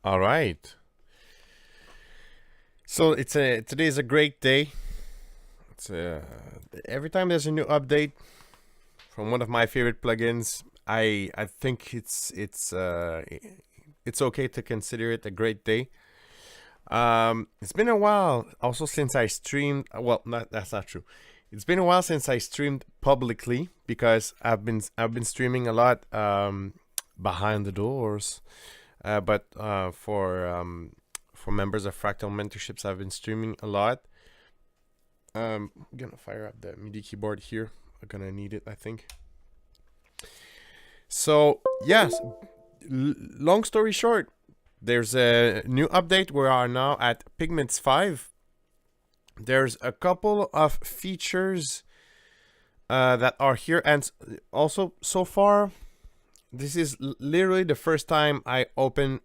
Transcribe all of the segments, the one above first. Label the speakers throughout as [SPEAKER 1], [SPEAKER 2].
[SPEAKER 1] All right. So today is a great day. It's every time there's a new update from one of my favorite plugins, I think it's okay to consider it a great day. It's been a while also since I streamed. Well, that's not true. It's been a while since I streamed publicly because I've been streaming a lot behind the doors. But for members of Fractal Mentorships, I've been streaming a lot. I'm gonna fire up the MIDI keyboard here. I'm gonna need it, I think. So yes, long story short, there's a new update. We are now at Pigments 5. There's a couple of features that are here, and also so far, this is literally the first time I open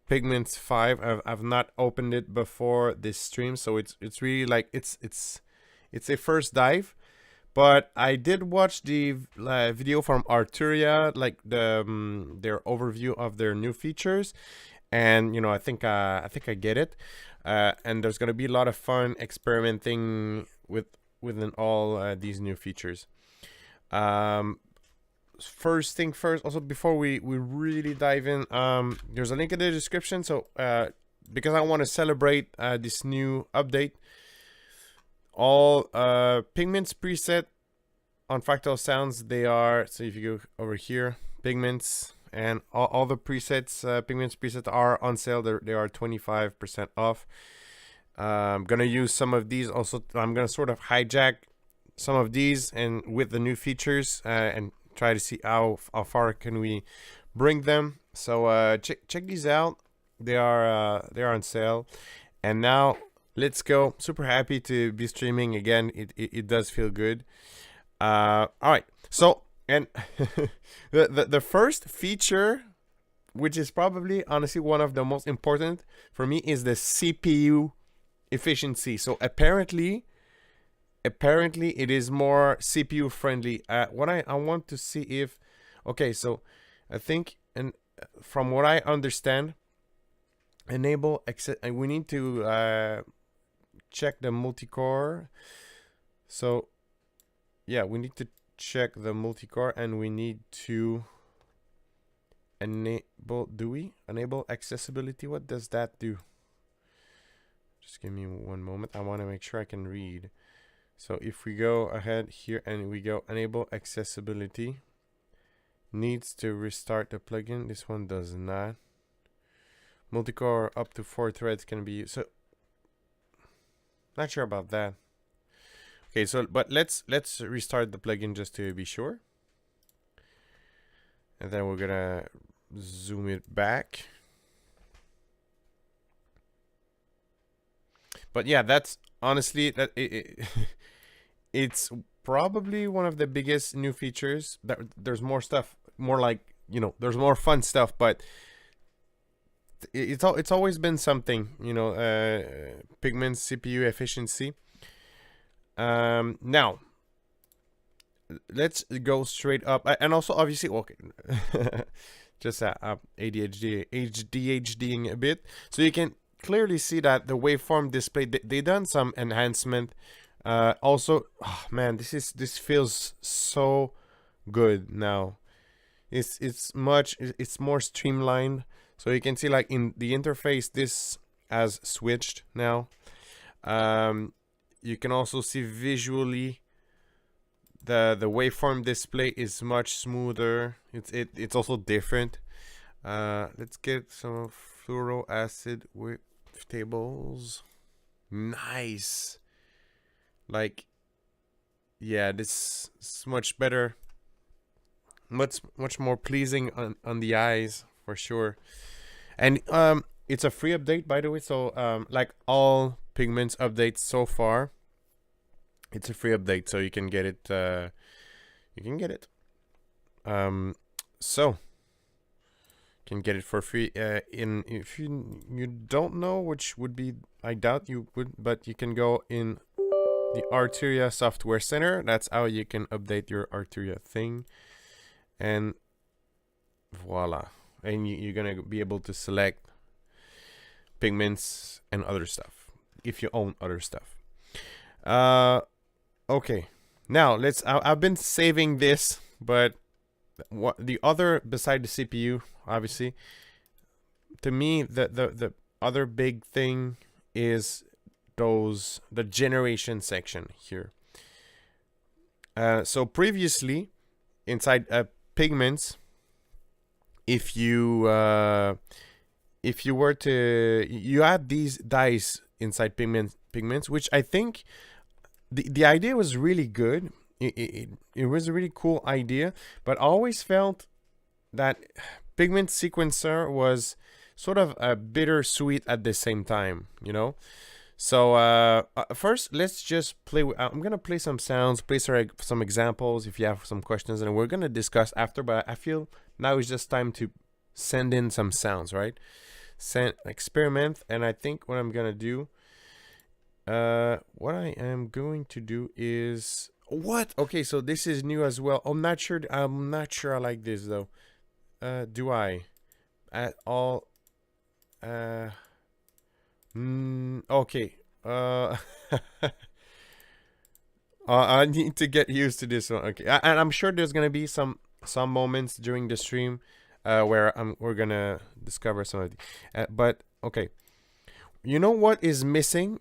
[SPEAKER 1] Pigments 5. I've not opened it before this stream, so it's really like it's a first dive. But I did watch the video from Arturia, like their overview of their new features, and I think I get it. And there's gonna be a lot of fun experimenting within all these new features. First thing first, also before we really dive in, there's a link in the description. So because I want to celebrate this new update, all Pigments preset on Fractal Sounds, they are, so if you go over here, Pigments, and all the presets, Pigments presets are on sale. They are 25% off. I'm gonna use some of these. Also, I'm gonna sort of hijack some of these and with the new features and try to see how far can we bring them. So check these out. They are on sale. And now let's go. Super happy to be streaming again. It does feel good. All right. So, and the first feature, which is probably honestly one of the most important for me, is the CPU efficiency. So apparently it is more CPU friendly. What I want to see if, okay, so I think, and from what I understand, enable access, and we need to check the multi-core. So yeah, we need to check the multi-core, and we need to enable accessibility. What does that do? Just give me one moment. I want to make sure I can read. So if we go ahead here and we go enable accessibility, needs to restart the plugin. This one does not. Multicore up to 4 threads can be used. So not sure about that. Okay, so but let's restart the plugin just to be sure. And then we're gonna zoom it back. But yeah, that's honestly that it's probably one of the biggest new features. There's more stuff, more like, there's more fun stuff, but it's always been something, Pigments CPU efficiency. Now let's go straight up, and also obviously, okay, just ADHDing a bit, so you can clearly see that the waveform display, they done some enhancement. Also, oh man, this feels so good now. It's more streamlined, so you can see like in the interface this has switched now. You can also see visually the waveform display is much smoother. It's also different. Let's get some fluoro acid with tables. Nice. Like, yeah, this is much better, much more pleasing on the eyes for sure. And it's a free update, by the way, so like all Pigments updates so far, it's a free update, so you can get it. So can get it for free. If you don't know, which would be, I doubt you would, but you can go in the Arturia Software Center. That's how you can update your Arturia thing, and voila. And you're gonna be able to select Pigments and other stuff, if you own other stuff. Okay, now I've been saving this, but what the other beside the CPU, obviously, to me the other big thing is the generation section here. So previously inside Pigments, if you were to, you had these dice inside Pigments, which I think the idea was really good. It was a really cool idea, but I always felt that Pigment Sequencer was sort of a bittersweet at the same time, you know? So first, let's just play. I'm gonna play some sounds, play some examples if you have some questions, and we're gonna discuss after. But I feel now is just time to send in some sounds, right? Experiment, and I think what I'm gonna do, what I am going to do is what? Okay, so this is new as well. I'm not sure I like this though. Do I at all? Okay. I need to get used to this one. Okay, and I'm sure there's gonna be some moments during the stream where we're gonna discover some of the, but okay. You know what is missing?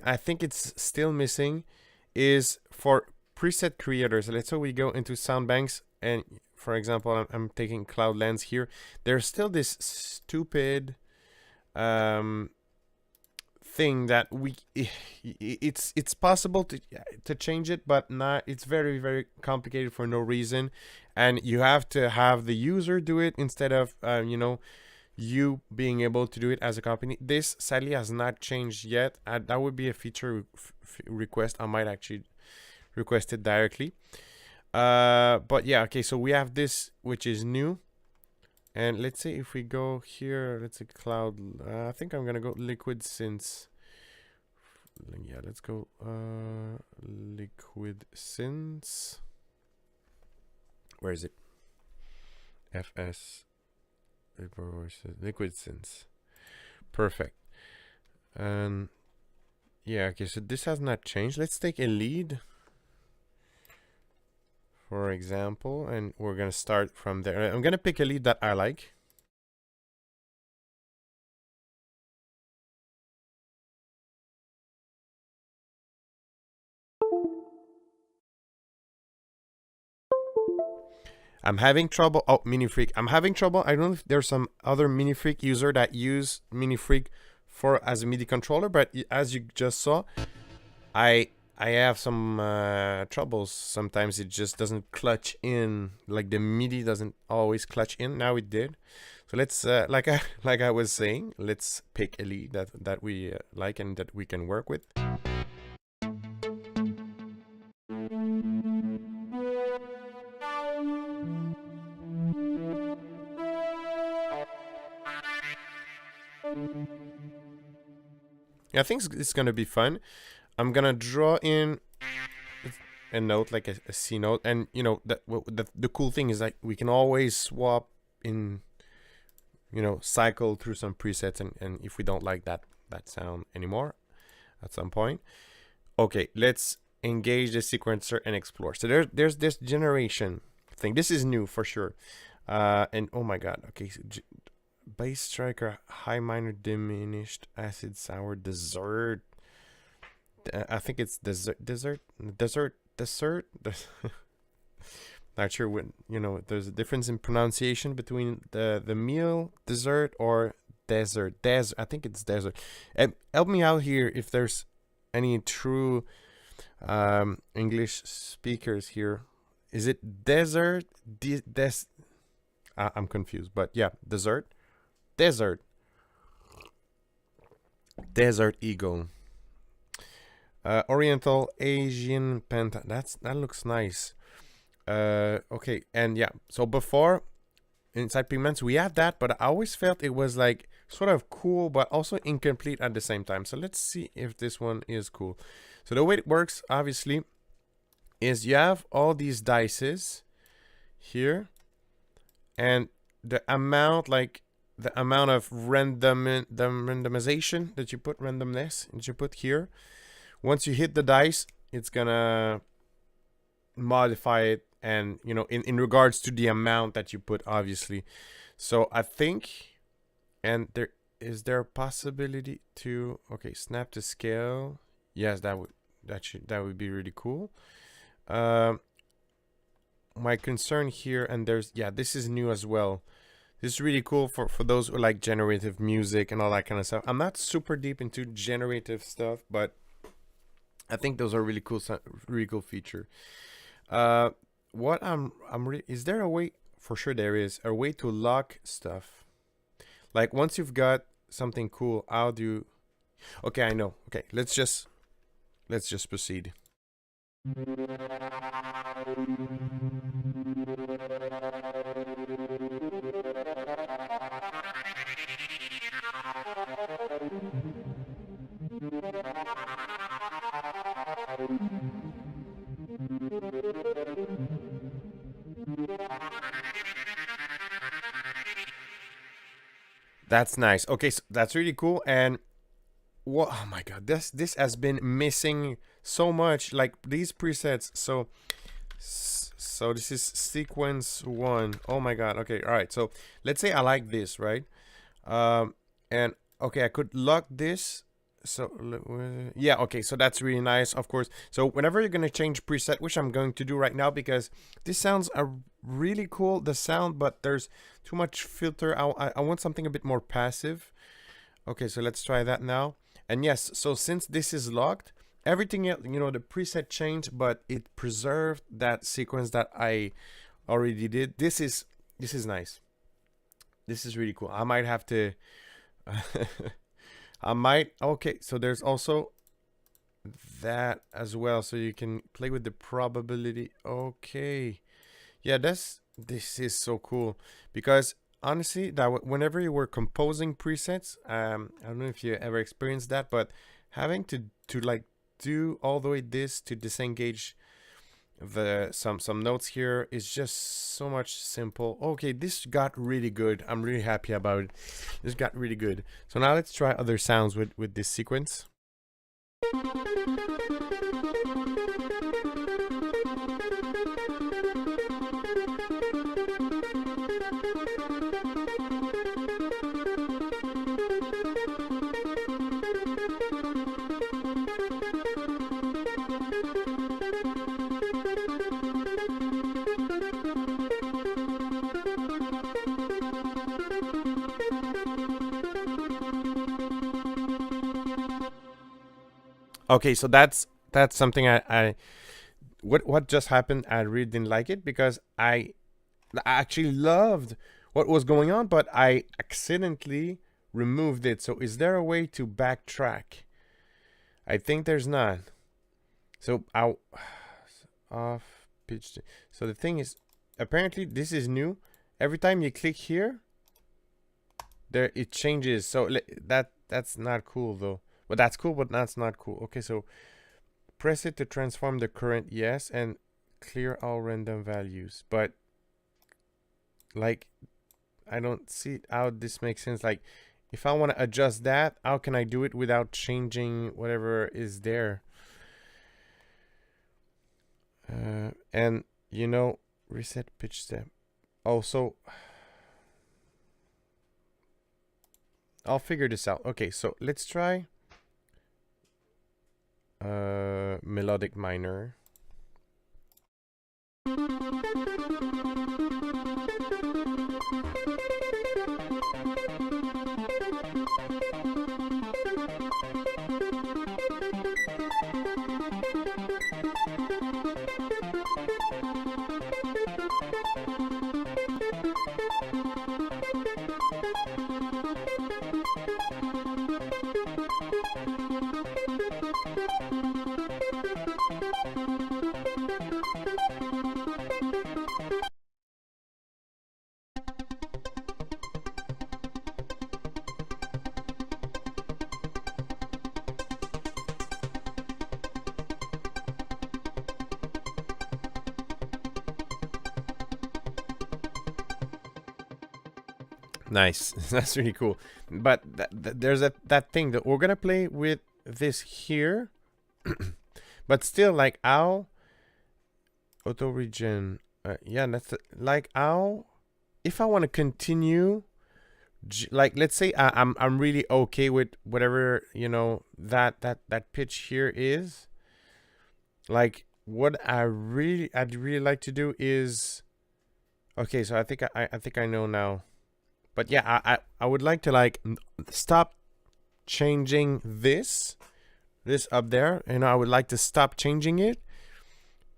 [SPEAKER 1] I think it's still missing is for preset creators. Let's say we go into sound banks, and for example, I'm taking Cloudlands here. There's still this stupid thing that it's possible to change it, but not, it's very, very complicated for no reason, and you have to have the user do it instead of you know, you being able to do it as a company. This sadly has not changed yet. That would be a feature request. I might actually request it directly. But yeah, okay, so we have this, which is new. And let's say if we go here, let's say cloud, I think I'm gonna go liquid synths. Yeah, let's go liquid synths. Where is it? FS liquid synths. Perfect. And yeah, okay, so this has not changed. Let's take a lead, for example, and we're gonna start from there. I'm gonna pick a lead that I like. I'm having trouble. Oh, Minifreak. I'm having trouble. I don't know if there's some other Minifreak user that use Minifreak for as a MIDI controller, but as you just saw, I have some troubles. Sometimes it just doesn't clutch in. Like the MIDI doesn't always clutch in. Now it did. So let's like I was saying, let's pick a lead that we like and that we can work with. Yeah, I think it's gonna be fun. I'm gonna draw in a note, like a C note, and you know the cool thing is like we can always swap in, you know, cycle through some presets, and if we don't like that sound anymore at some point, okay, let's engage the sequencer and explore. So there's this generation thing. This is new for sure, and oh my god, okay. So bass striker, high minor diminished, acid sour, dessert. I think it's dessert. Not sure when, you know, there's a difference in pronunciation between the meal, dessert, or desert. I think it's desert. And help me out here if there's any true English speakers here. Is it desert? I'm confused, but yeah, dessert. Desert Eagle, Oriental Asian Penta. That looks nice. Okay, and yeah, so before inside Pigments we have that, but I always felt it was like sort of cool but also incomplete at the same time. So let's see if this one is cool. So the way it works obviously is you have all these dices here, and the amount, like the amount of randomization that you put, randomness that you put here. Once you hit the dice, it's gonna modify it, and you know, in regards to the amount that you put, obviously. So I think, and there a possibility to, okay, snap to scale. Yes, that would be really cool. My concern here, and this is new as well. This is really cool for those who like generative music and all that kind of stuff. I'm not super deep into generative stuff, but I think those are really cool feature. Is there a way? For sure there is a way to lock stuff. Like once you've got something cool, how do you... Okay, I know. Okay, let's just proceed. That's nice. Okay, so that's really cool. And what? Oh my god, this has been missing so much. Like these presets. So this is sequence 1. Oh my god. Okay, all right. So let's say I like this, right? And okay, I could lock this. So yeah, okay, so that's really nice, of course. So whenever you're gonna change preset, which I'm going to do right now, because this sounds really cool, the sound, but there's too much filter. I want something a bit more passive. Okay, so let's try that now. And yes, so since this is locked, everything else, you know, the preset changed, but it preserved that sequence that I already did. This is nice. This is really cool. I might have to okay, so there's also that as well, so you can play with the probability. Okay, yeah, this is so cool, because honestly, that whenever you were composing presets, I don't know if you ever experienced that, but having to like do all the way this to disengage some notes here is just so much simple. Okay, this got really good. I'm really happy about it. This got really good. So now let's try other sounds with this sequence. Okay, so that's something what just happened. I really didn't like it, because I actually loved what was going on, but I accidentally removed it. So is there a way to backtrack? I think there's not. So I'll off pitch. So the thing is, apparently this is new. Every time you click here, there it changes. So that's not cool though. But that's cool, but that's not cool. Okay, so press it to transform the current, yes, and clear all random values. But like, I don't see how this makes sense. Like, if I want to adjust that, how can I do it without changing whatever is there? And you know, reset pitch step. Also, I'll figure this out. Okay, so let's try melodic minor. Nice. That's really cool. But there's that thing that we're gonna play with this here. But still, like, how auto region, yeah, that's like how, if I want to continue, like, let's say I'm really okay with whatever, you know, that pitch here is. Like, what I'd really like to do is, okay, so I think I know now. But yeah, I would like to, like, stop changing this up there, and I would like to stop changing it,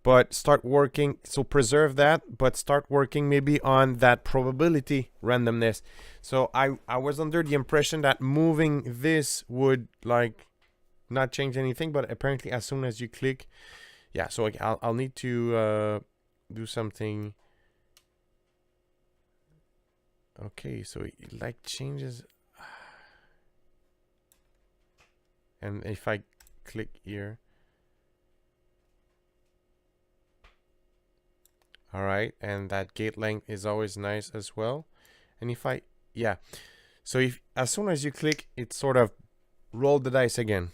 [SPEAKER 1] but start working, so preserve that, but start working maybe on that probability randomness. So I was under the impression that moving this would, like, not change anything, but apparently as soon as you click, yeah, so I'll need to do something. Okay, so it, like, changes, and if I click here, all right, and that gate length is always nice as well. And if I, yeah, so if as soon as you click, it sort of roll the dice again.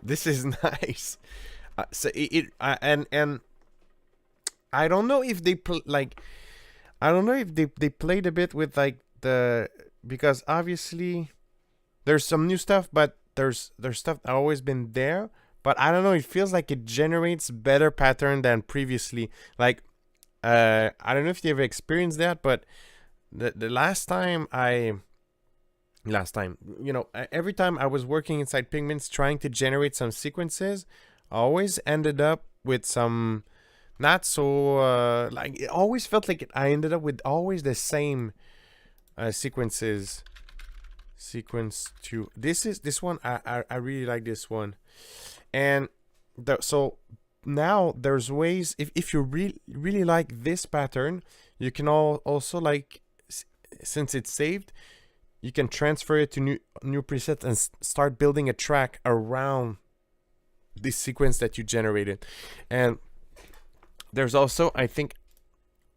[SPEAKER 1] This is nice. So and I don't know if they like, I don't know if they played a bit with, like, the, because obviously there's some new stuff, but there's stuff that always been there, but I don't know, it feels like it generates better pattern than previously. Like, I don't know if you ever experienced that, but the last time, you know, every time I was working inside Pigments trying to generate some sequences, I always ended up with some not so, like, it always felt like I ended up with always the same sequences. Sequence 2. This one, I really like this one. And so now there's ways, if you really like this pattern, you can also, like, since it's saved, you can transfer it to new presets and start building a track around this sequence that you generated. And there's also, I think,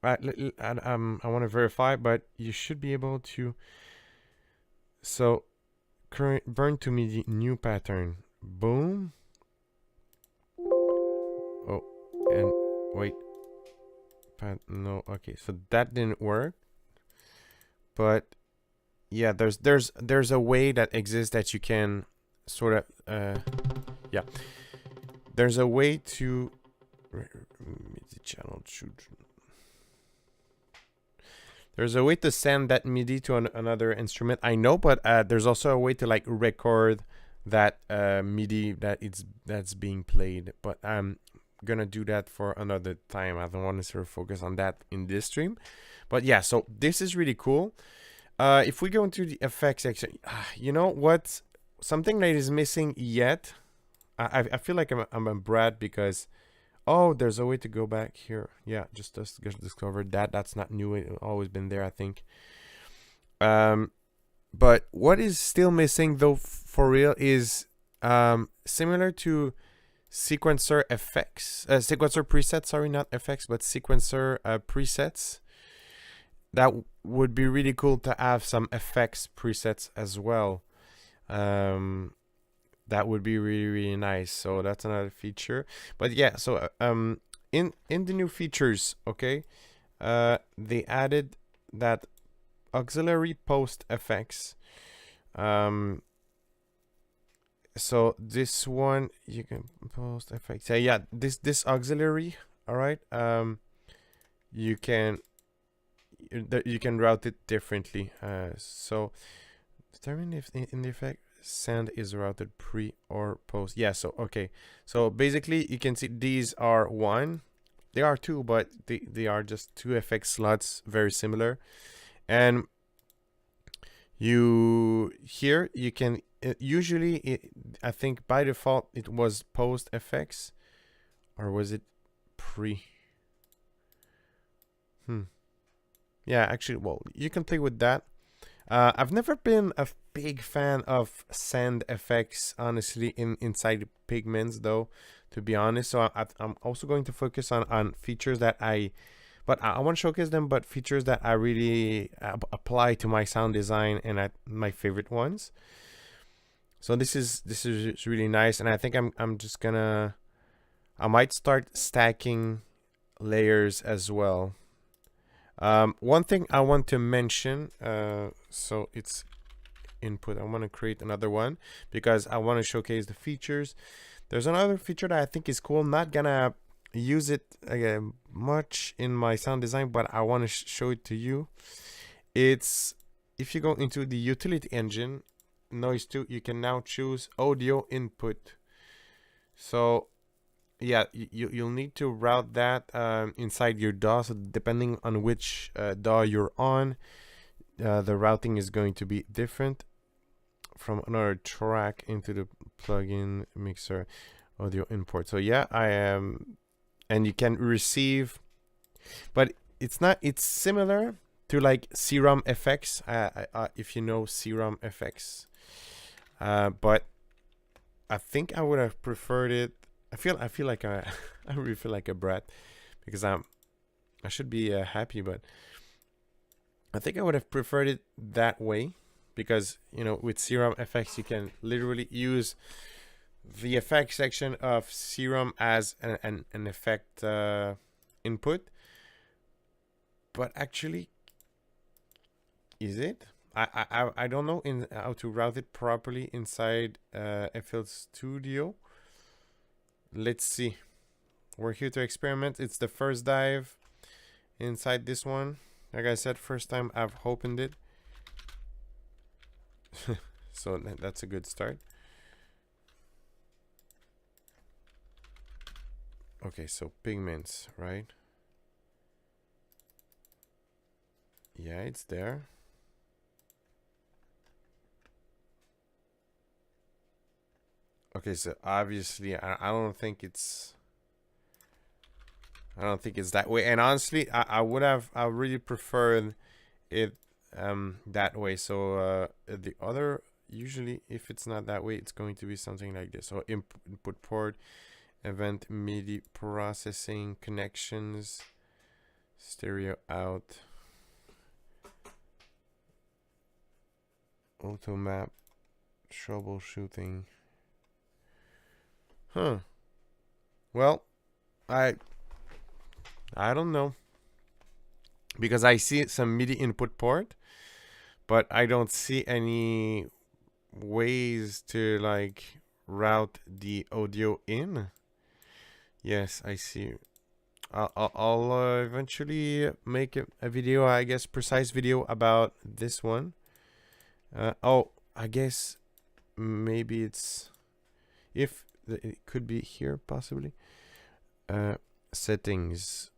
[SPEAKER 1] I want to verify, but you should be able to. So, current burn to MIDI new pattern. Boom. Oh, and wait. No, okay. So that didn't work. But yeah, there's a way that exists that you can sort of yeah. There's a way to MIDI channel shoot. There's a way to send that MIDI to another instrument. I know, but there's also a way to, like, record that MIDI that's being played. But I'm gonna do that for another time. I don't want to sort of focus on that in this stream. But yeah, so this is really cool. If we go into the effects section, you know what? Something that is missing yet. I feel like I'm a brat because, oh, there's a way to go back here. Yeah, just discovered that. That's not new. It's always been there, I think. But what is still missing, though, for real, is similar to sequencer effects, sequencer presets. Sorry, not effects, but sequencer presets. That would be really cool to have some effects presets as well. That would be really nice. So that's another feature. But yeah, so in the new features, okay, they added that auxiliary post effects. So this one, you can post effects. Yeah, this auxiliary, all right. You can route it differently. So determine if in the effect send is routed pre or post. Yeah, so okay. So basically you can see these are one. They are two, but they are just two FX slots, very similar. And you here you can I think by default it was post FX, or was it pre? Yeah, actually, well, you can play with that. I've never been a big fan of sand effects, honestly, inside Pigments, though, to be honest. So I'm also going to focus on features that but I want to showcase them, but features that I really apply to my sound design and my favorite ones. So this is really nice, and I think I'm just gonna I might start stacking layers as well. One thing I want to mention, so it's input. I want to create another one because I want to showcase the features. There's another feature that I think is cool. I'm not gonna use it much in my sound design, but I want to show it to you. It's if you go into the utility engine, noise 2, you can now choose audio input. So yeah, you'll need to route that inside your DAW. So depending on which DAW you're on, the routing is going to be different from another track into the plugin mixer audio import. So yeah, I am, and you can receive, but it's similar to like Serum FX, if you know Serum FX, but I think I would have preferred it. I feel like I really feel like a brat because I should be happy, but I think I would have preferred it that way because, you know, with Serum FX you can literally use the effect section of Serum as an effect input. But actually, is it? I don't know how to route it properly inside FL Studio. Let's see. We're here to experiment. It's the first dive inside this one. Like I said, first time I've opened it. So that's a good start. Okay, so Pigments, right? Yeah, it's there. Okay, so obviously I don't think it's that way. And honestly, I really preferred it that way. So the other, usually if it's not that way, it's going to be something like this. So input port, event MIDI processing, connections, stereo out, auto map, troubleshooting. Huh. Well, I don't know, because I see some MIDI input port, but I don't see any ways to like route the audio in. Yes, I see. I'll eventually make a video, I guess, precise video about this one. Oh, I guess maybe it's it could be here possibly. Settings.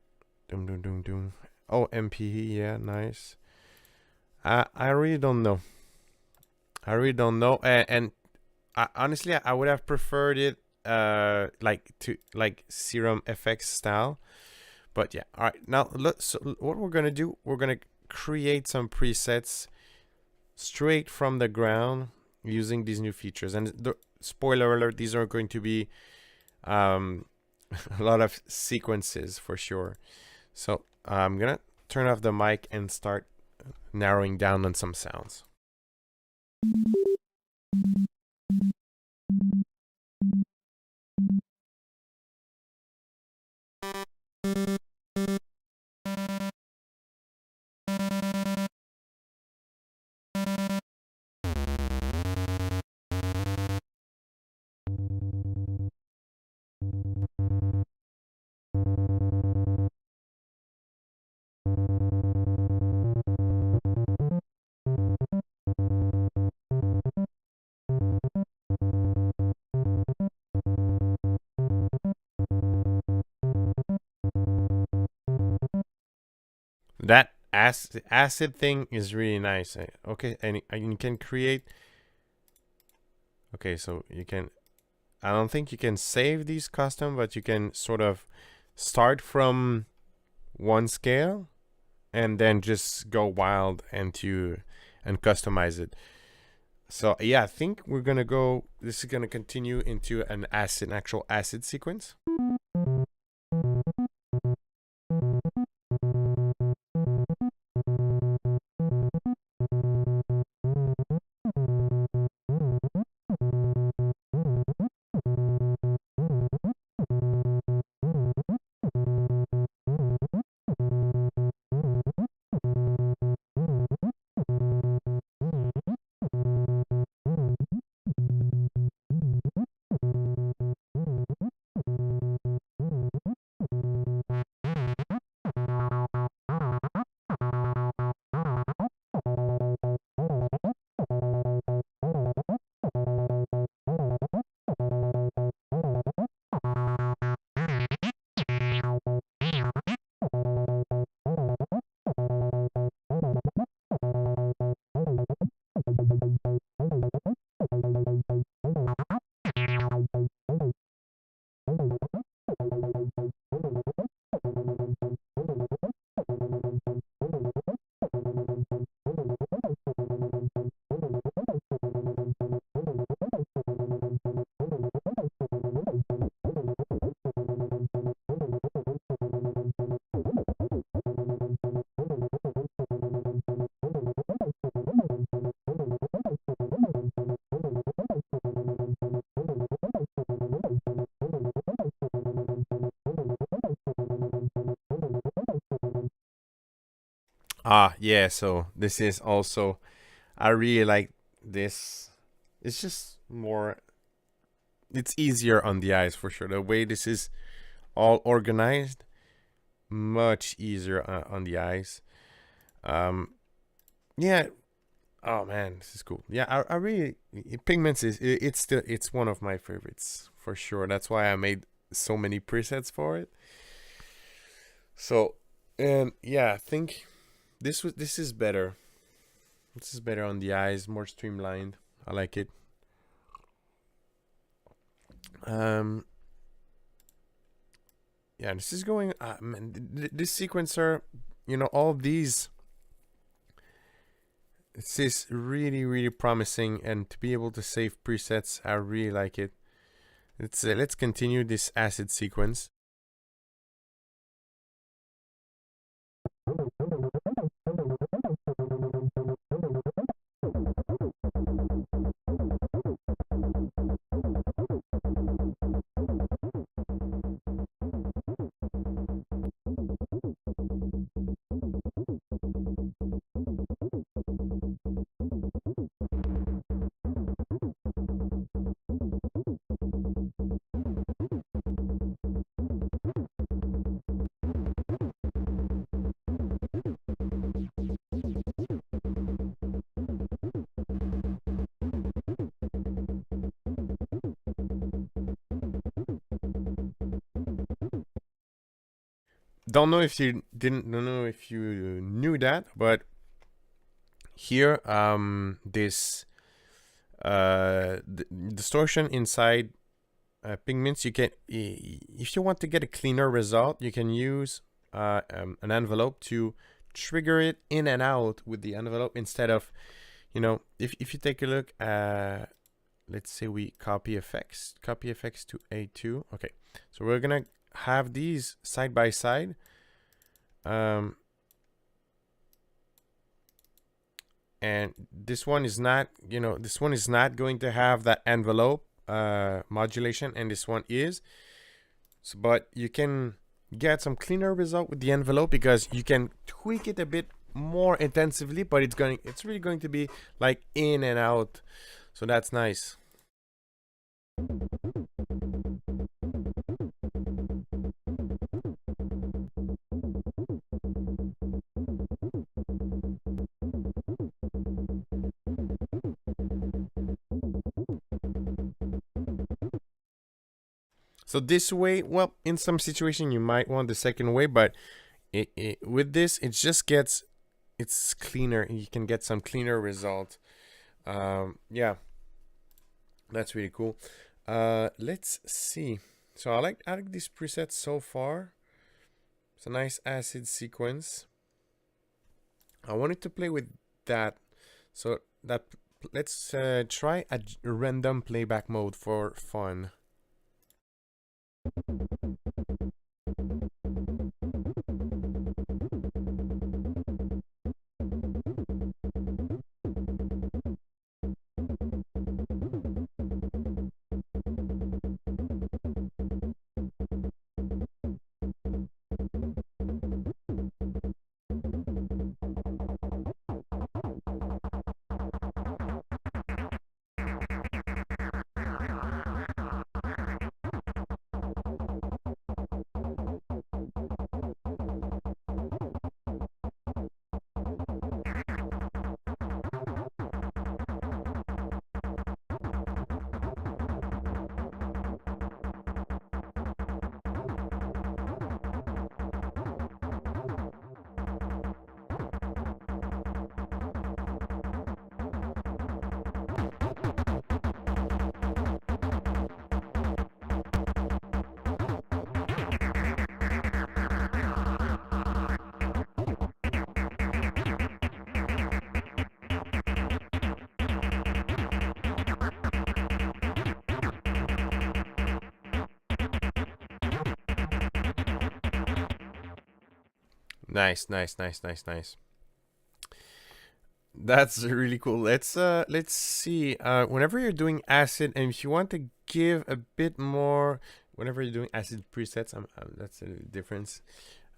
[SPEAKER 1] Oh, MPE, yeah, nice. I really don't know. And honestly, I would have preferred it like Serum FX style. But yeah, all right. Now so what we're gonna do, we're gonna create some presets straight from the ground using these new features. And the spoiler alert, these are going to be a lot of sequences for sure. So I'm gonna turn off the mic and start narrowing down on some sounds. acid thing is really nice. Okay, and you can create. Okay, so you can. I don't think you can save these custom, but you can sort of start from one scale and then just go wild and customize it. So yeah, I think we're gonna go. This is gonna continue into an actual acid sequence. Ah, yeah. So this is also. I really like this. It's just more. It's easier on the eyes for sure. The way this is all organized, much easier on the eyes. Yeah. Oh man, this is cool. Yeah, I really Pigments it's one of my favorites for sure. That's why I made so many presets for it. So, and yeah, I think this is better. This is better on the eyes, more streamlined. I like it. Yeah, this is going. Man, this sequencer, all of these. This is really, really promising, and to be able to save presets, I really like it. Let's continue this acid sequence. Don't know if you knew that, but here this the distortion inside Pigments, you can, if you want to get a cleaner result, you can use an envelope to trigger it in and out with the envelope instead of, if you take a look at, let's say we copy effects to A2. Okay, so we're gonna have these side by side. And this one is not, going to have that envelope modulation, and this one is. So, but you can get some cleaner result with the envelope because you can tweak it a bit more intensively, but it's really going to be like in and out. So that's nice. So this way, well, in some situation you might want the second way, but with this, it just gets it's cleaner. You can get some cleaner result. Yeah, that's really cool. Let's see. So I like these presets so far. It's a nice acid sequence. I wanted to play with that. So that let's try a random playback mode for fun. Nice, nice, nice, nice, nice. That's really cool. Let's see. Whenever you're doing acid, and if you want to give a bit more, whenever you're doing acid presets, that's a difference.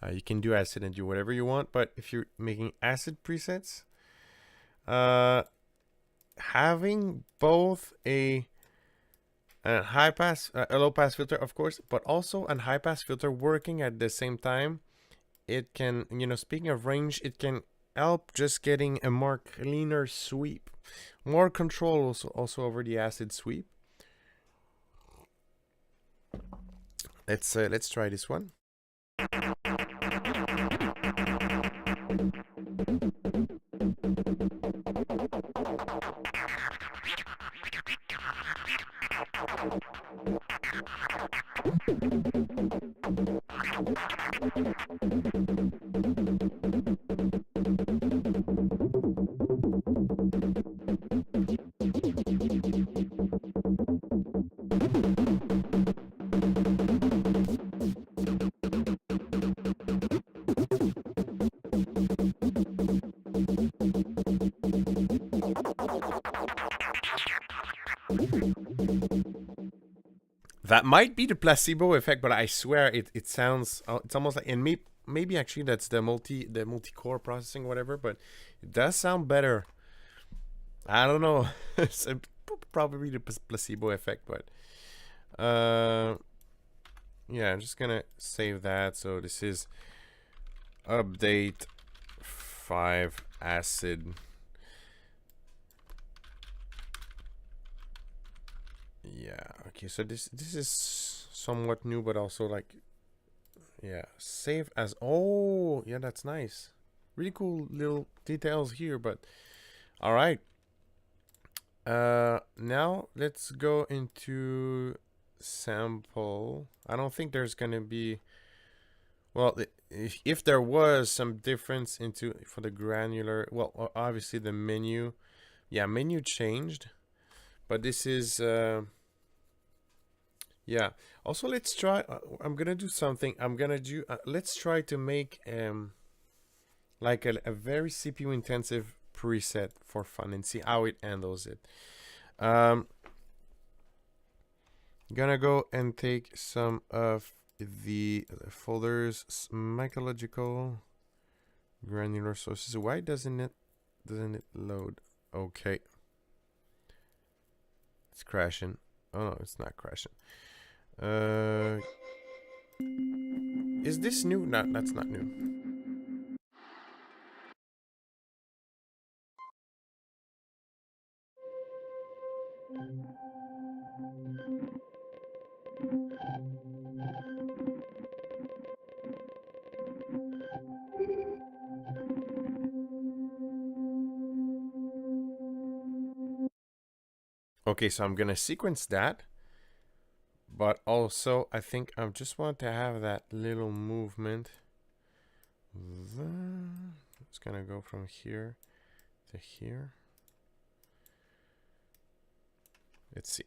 [SPEAKER 1] You can do acid and do whatever you want, but if you're making acid presets, having both a high pass, a low pass filter, of course, but also a high pass filter working at the same time, it can, you know, speaking of range, it can help just getting a more cleaner sweep, more control also over the acid sweep. Let's try this one. That might be the placebo effect, but I swear it sounds, it's almost like, and maybe actually that's the multi-core processing or whatever, but it does sound better. I don't know. It's probably the placebo effect, but yeah, I'm just gonna save that. So this is update 5 acid. Yeah, okay, so this is somewhat new, but also like, yeah, save as, oh yeah, that's nice. Really cool little details here, but all right. Now let's go into sample. I don't think there's gonna be, well, if there was some difference into for the granular, well, obviously the menu, yeah, menu changed, but this is yeah. Also, let's try. I'm gonna do something. I'm gonna do. Let's try to make like a very CPU intensive preset for fun and see how it handles it. Gonna go and take some of the folders, mycological granular sources. Why doesn't it load? Okay, it's crashing. Oh no, it's not crashing. Is this new? No, that's not new. Okay, so I'm gonna sequence that, but also I think I just want to have that little movement. It's gonna go from here to here. Let's see.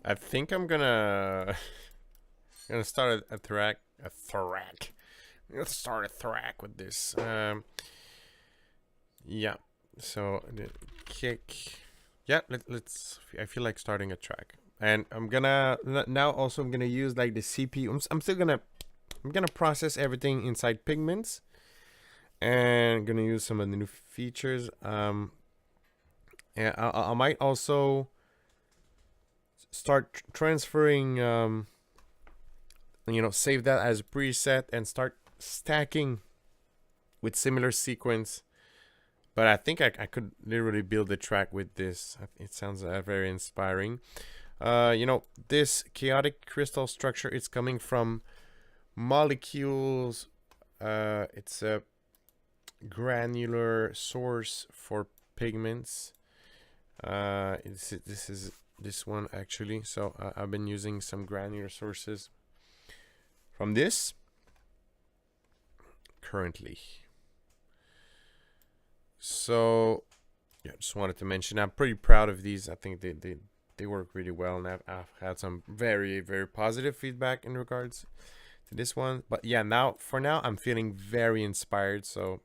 [SPEAKER 1] I think I'm gonna start a track. Let's start a track with this. Yeah. So the kick. Yeah. Let's. I feel like starting a track, and I'm gonna now also I'm gonna use like the CPU. I'm still gonna process everything inside Pigments, and gonna use some of the new features. And I might also start transferring. Save that as a preset and start stacking with similar sequence. But I think I could literally build a track with this. It sounds very inspiring. This chaotic crystal structure is coming from Molecules. It's a granular source for Pigments. This is this one actually. So I've been using some granular sources from this currently. So yeah, just wanted to mention I'm pretty proud of these. I think they work really well, and I've had some very positive feedback in regards to this one. But yeah, for now I'm feeling very inspired. So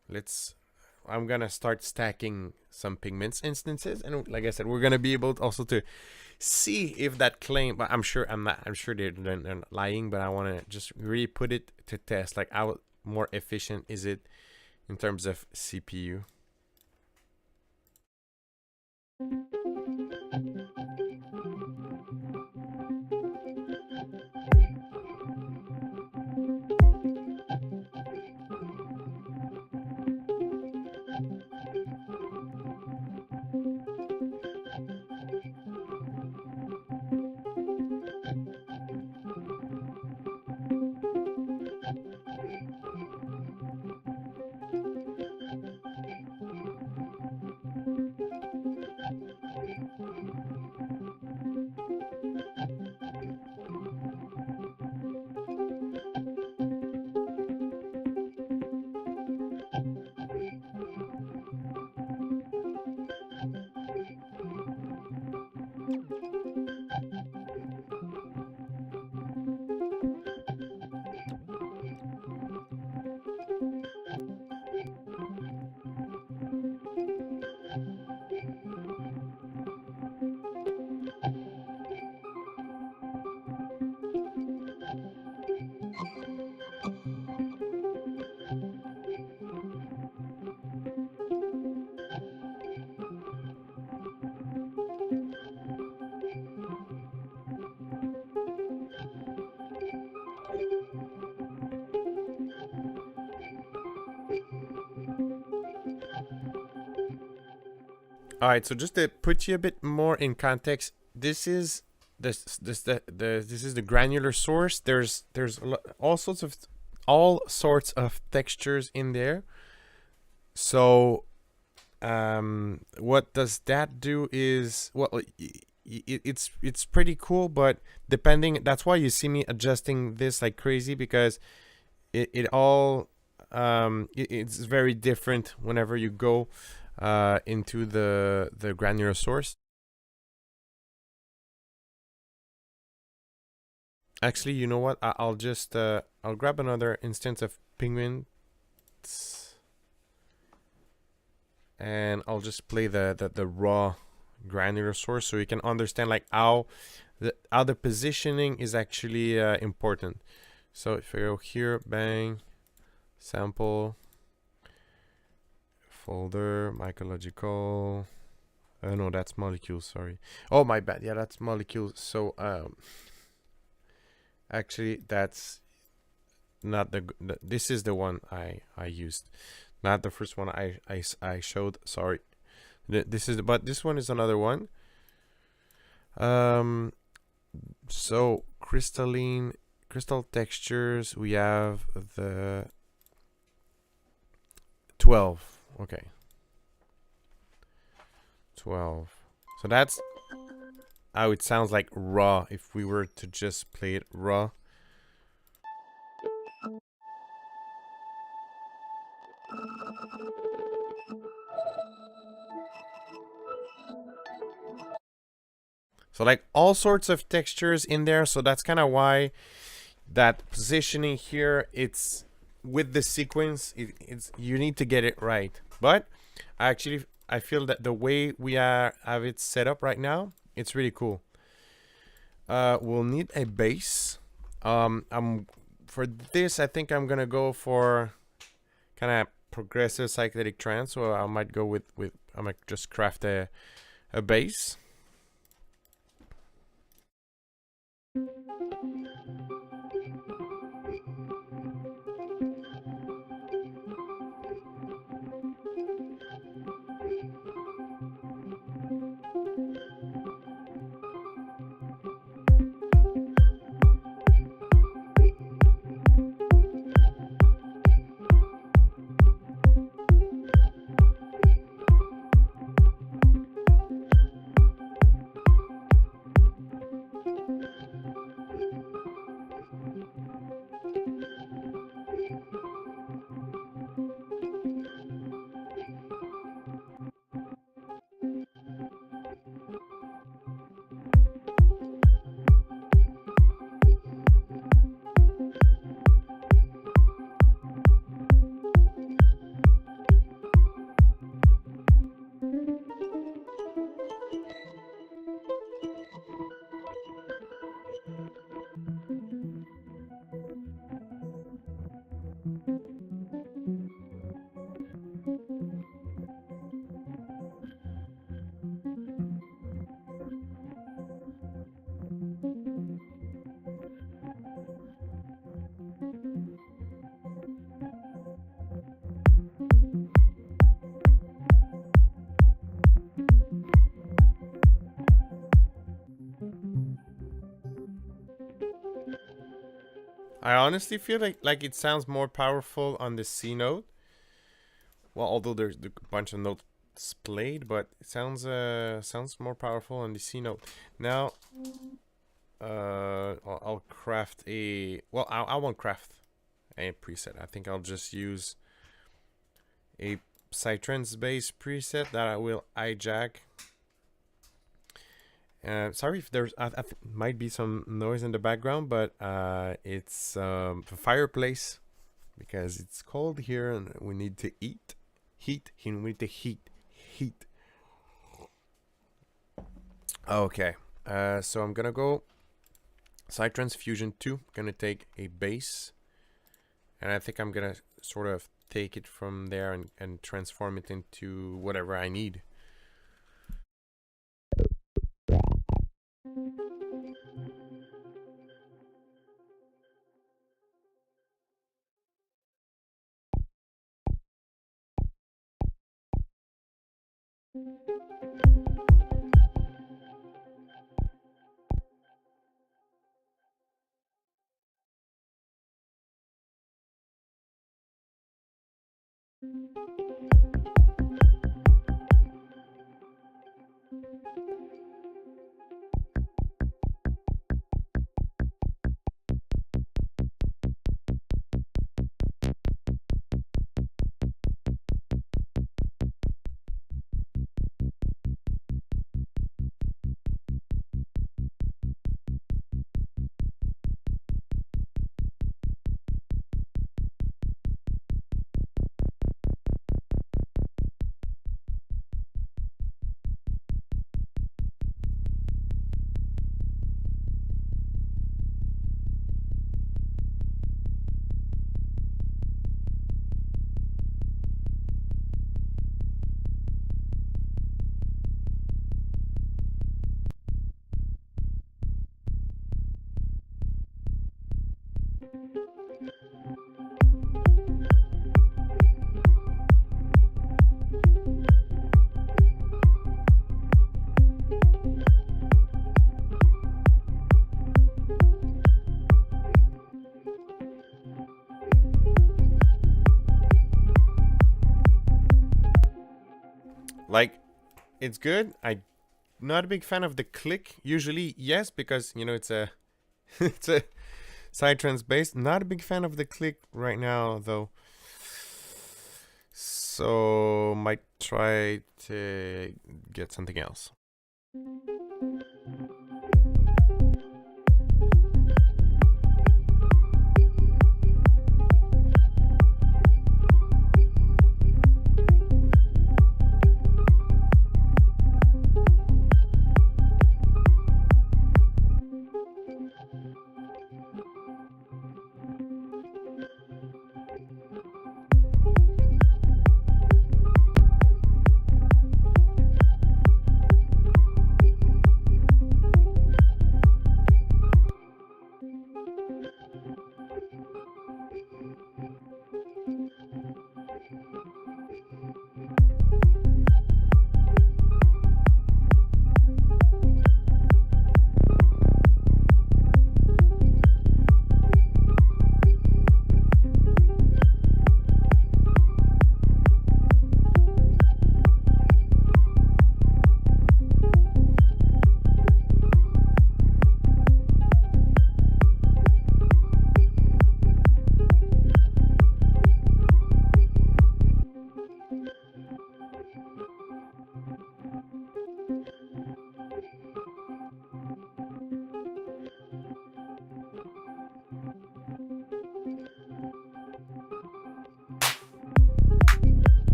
[SPEAKER 1] I'm gonna start stacking some Pigments instances, and like I said, we're gonna be able also to see if that claim, but I'm sure they're not lying, but I want to just really put it to test, like how more efficient is it in terms of CPU. All right, so just to put you a bit more in context, this is this is the granular source. There's all sorts of textures in there. So what does that do is, well, it's pretty cool, but depending, that's why you see me adjusting this like crazy, because it's very different whenever you go into the granular source. Actually, you know what? I'll just I'll grab another instance of Pigments, and I'll just play the raw granular source, so you can understand like how the positioning is actually important. So if I go here, bang, sample, folder, mycological. No, that's molecules. Sorry. Oh, my bad. Yeah, that's molecules. So actually, that's not this is the one I used, not the first one I showed. Sorry. But this one is another one. So crystal textures, we have the 12. Okay, 12. So that's how it sounds like raw if we were to just play it raw. So like all sorts of textures in there. So that's kind of why that positioning here, it's with the sequence, it's you need to get it right. But actually, I feel that the way we have it set up right now, it's really cool. We'll need a bass. For this, I think I'm gonna go for kind of progressive psychedelic trance. So I might go with I might just craft a bass. I honestly feel like it sounds more powerful on the C note. Well, although there's a bunch of notes played, but it sounds more powerful on the C note. Now, I'll craft a. Well, I won't craft a preset. I think I'll just use a psytrance based preset that I will hijack. Sorry if there's might be some noise in the background, but it's the fireplace because it's cold here and we need to eat. Heat. We need to heat. Okay. So I'm gonna go Psytrance Fusion 2. Gonna take a bass, and I think I'm gonna sort of take it from there and transform it into whatever I need. Like, it's good. I'm not a big fan of the click. Usually, yes, because you know it's a it's a psytrance based. Not a big fan of the click right now, though. So might try to get something else.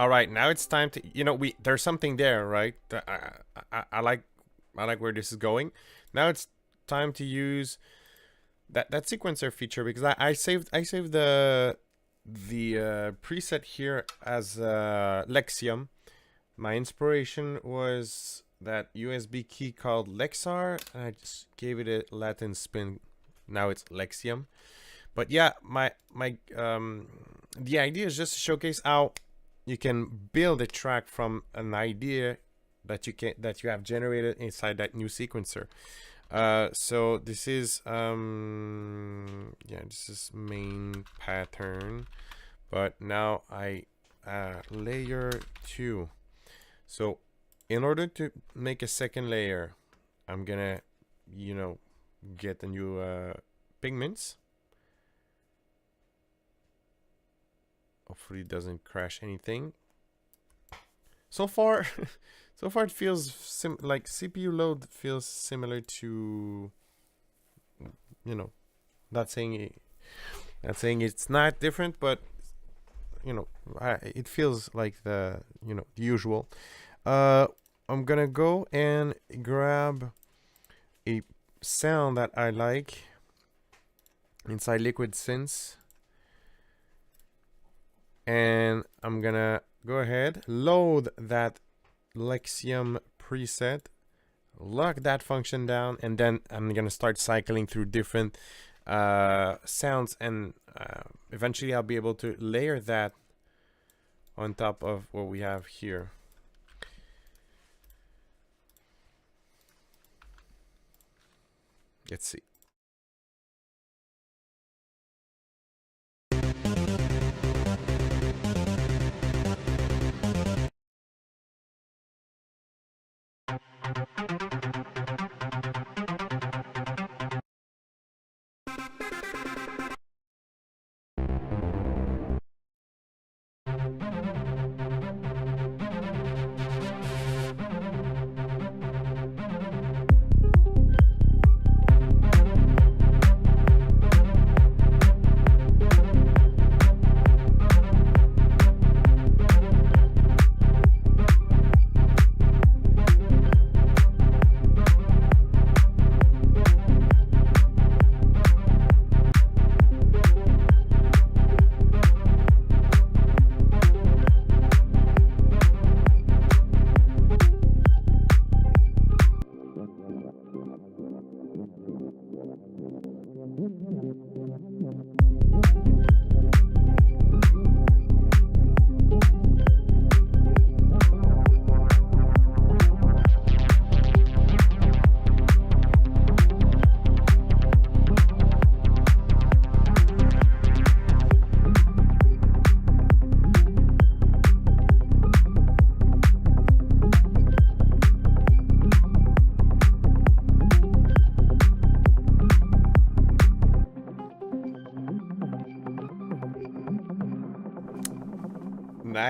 [SPEAKER 1] All right, now it's time to, you know, there's something there, right? I like where this is going. Now it's time to use that sequencer feature, because I saved the preset here as Lexium. My inspiration was that USB key called Lexar, and I just gave it a Latin spin. Now it's Lexium. But yeah, the idea is just to showcase how you can build a track from an idea that you have generated inside that new sequencer. So this is this is main pattern, but now I layer 2. So in order to make a second layer, I'm gonna, you know, get the new pigments. Hopefully it doesn't crash anything. So far so far it feels like CPU load feels similar to, you know, not saying it's not different, but you know, it feels like the, you know, the usual. I'm gonna go and grab a sound that I like inside Liquid Synths, and I'm gonna go ahead, load that Lexium preset, lock that function down, and then I'm gonna start cycling through different sounds, and eventually I'll be able to layer that on top of what we have here. Let's see.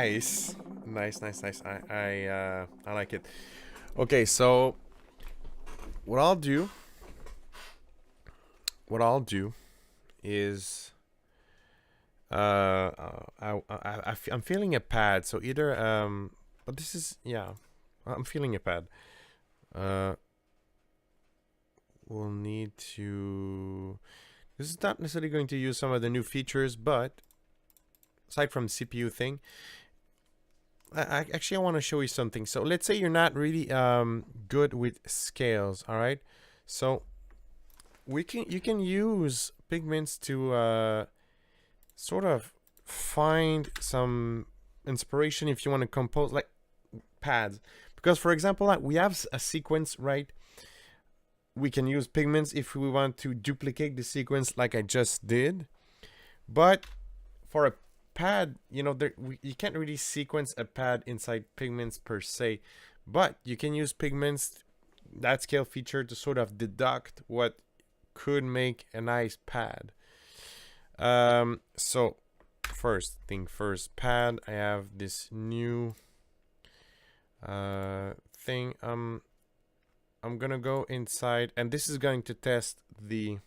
[SPEAKER 1] Nice. I like it. Okay, so what I'll do is I'm feeling a pad. So either but this is, yeah, I'm feeling a pad. We'll need to. This is not necessarily going to use some of the new features, but aside from the CPU thing, I want to show you something. So let's say you're not really good with scales, all right? So you can use Pigments to sort of find some inspiration if you want to compose like pads. Because for example, like we have a sequence, right? We can use Pigments if we want to duplicate the sequence like I just did. But for a pad, you know, you can't really sequence a pad inside Pigments per se, but you can use Pigments, that scale feature, to sort of deduct what could make a nice pad. So first thing first, pad. I have this new thing. I'm gonna go inside, and this is going to test the.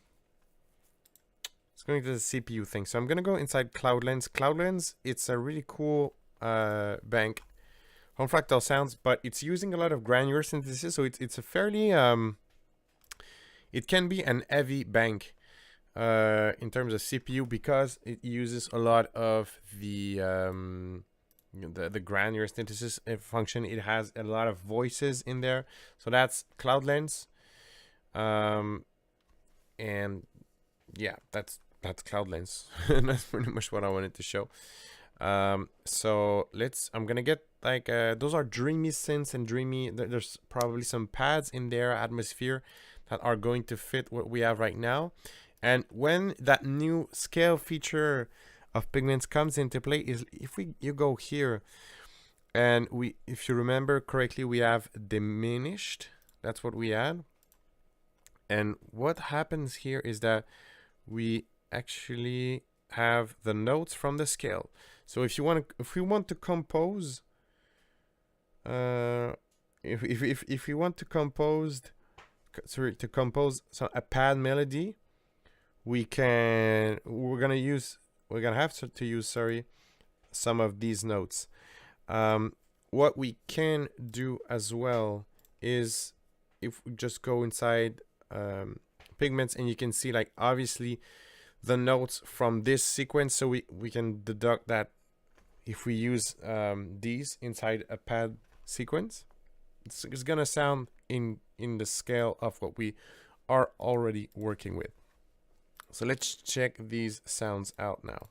[SPEAKER 1] It's going to the CPU thing. So I'm gonna go inside Cloud Lens. Cloud Lens, it's a really cool bank, home fractal sounds, but it's using a lot of granular synthesis, so it's a fairly it can be an heavy bank in terms of CPU, because it uses a lot of the granular synthesis function. It has a lot of voices in there, so that's Cloudlens. And yeah, that's Cloudlens. That's pretty much what I wanted to show. So I'm gonna get like those are dreamy synths and dreamy. There's probably some pads in their atmosphere that are going to fit what we have right now. And when that new scale feature of Pigments comes into play, is if you go here, and if you remember correctly, we have diminished. That's what we had. And what happens here is that we actually have the notes from the scale. So if we want to compose, if we want to compose, a pad melody, we're gonna have to use some of these notes. What we can do as well is, if we just go inside Pigments, and you can see, like, obviously the notes from this sequence, so we can deduct that if we use these inside a pad sequence, it's gonna sound in the scale of what we are already working with. So let's check these sounds out now.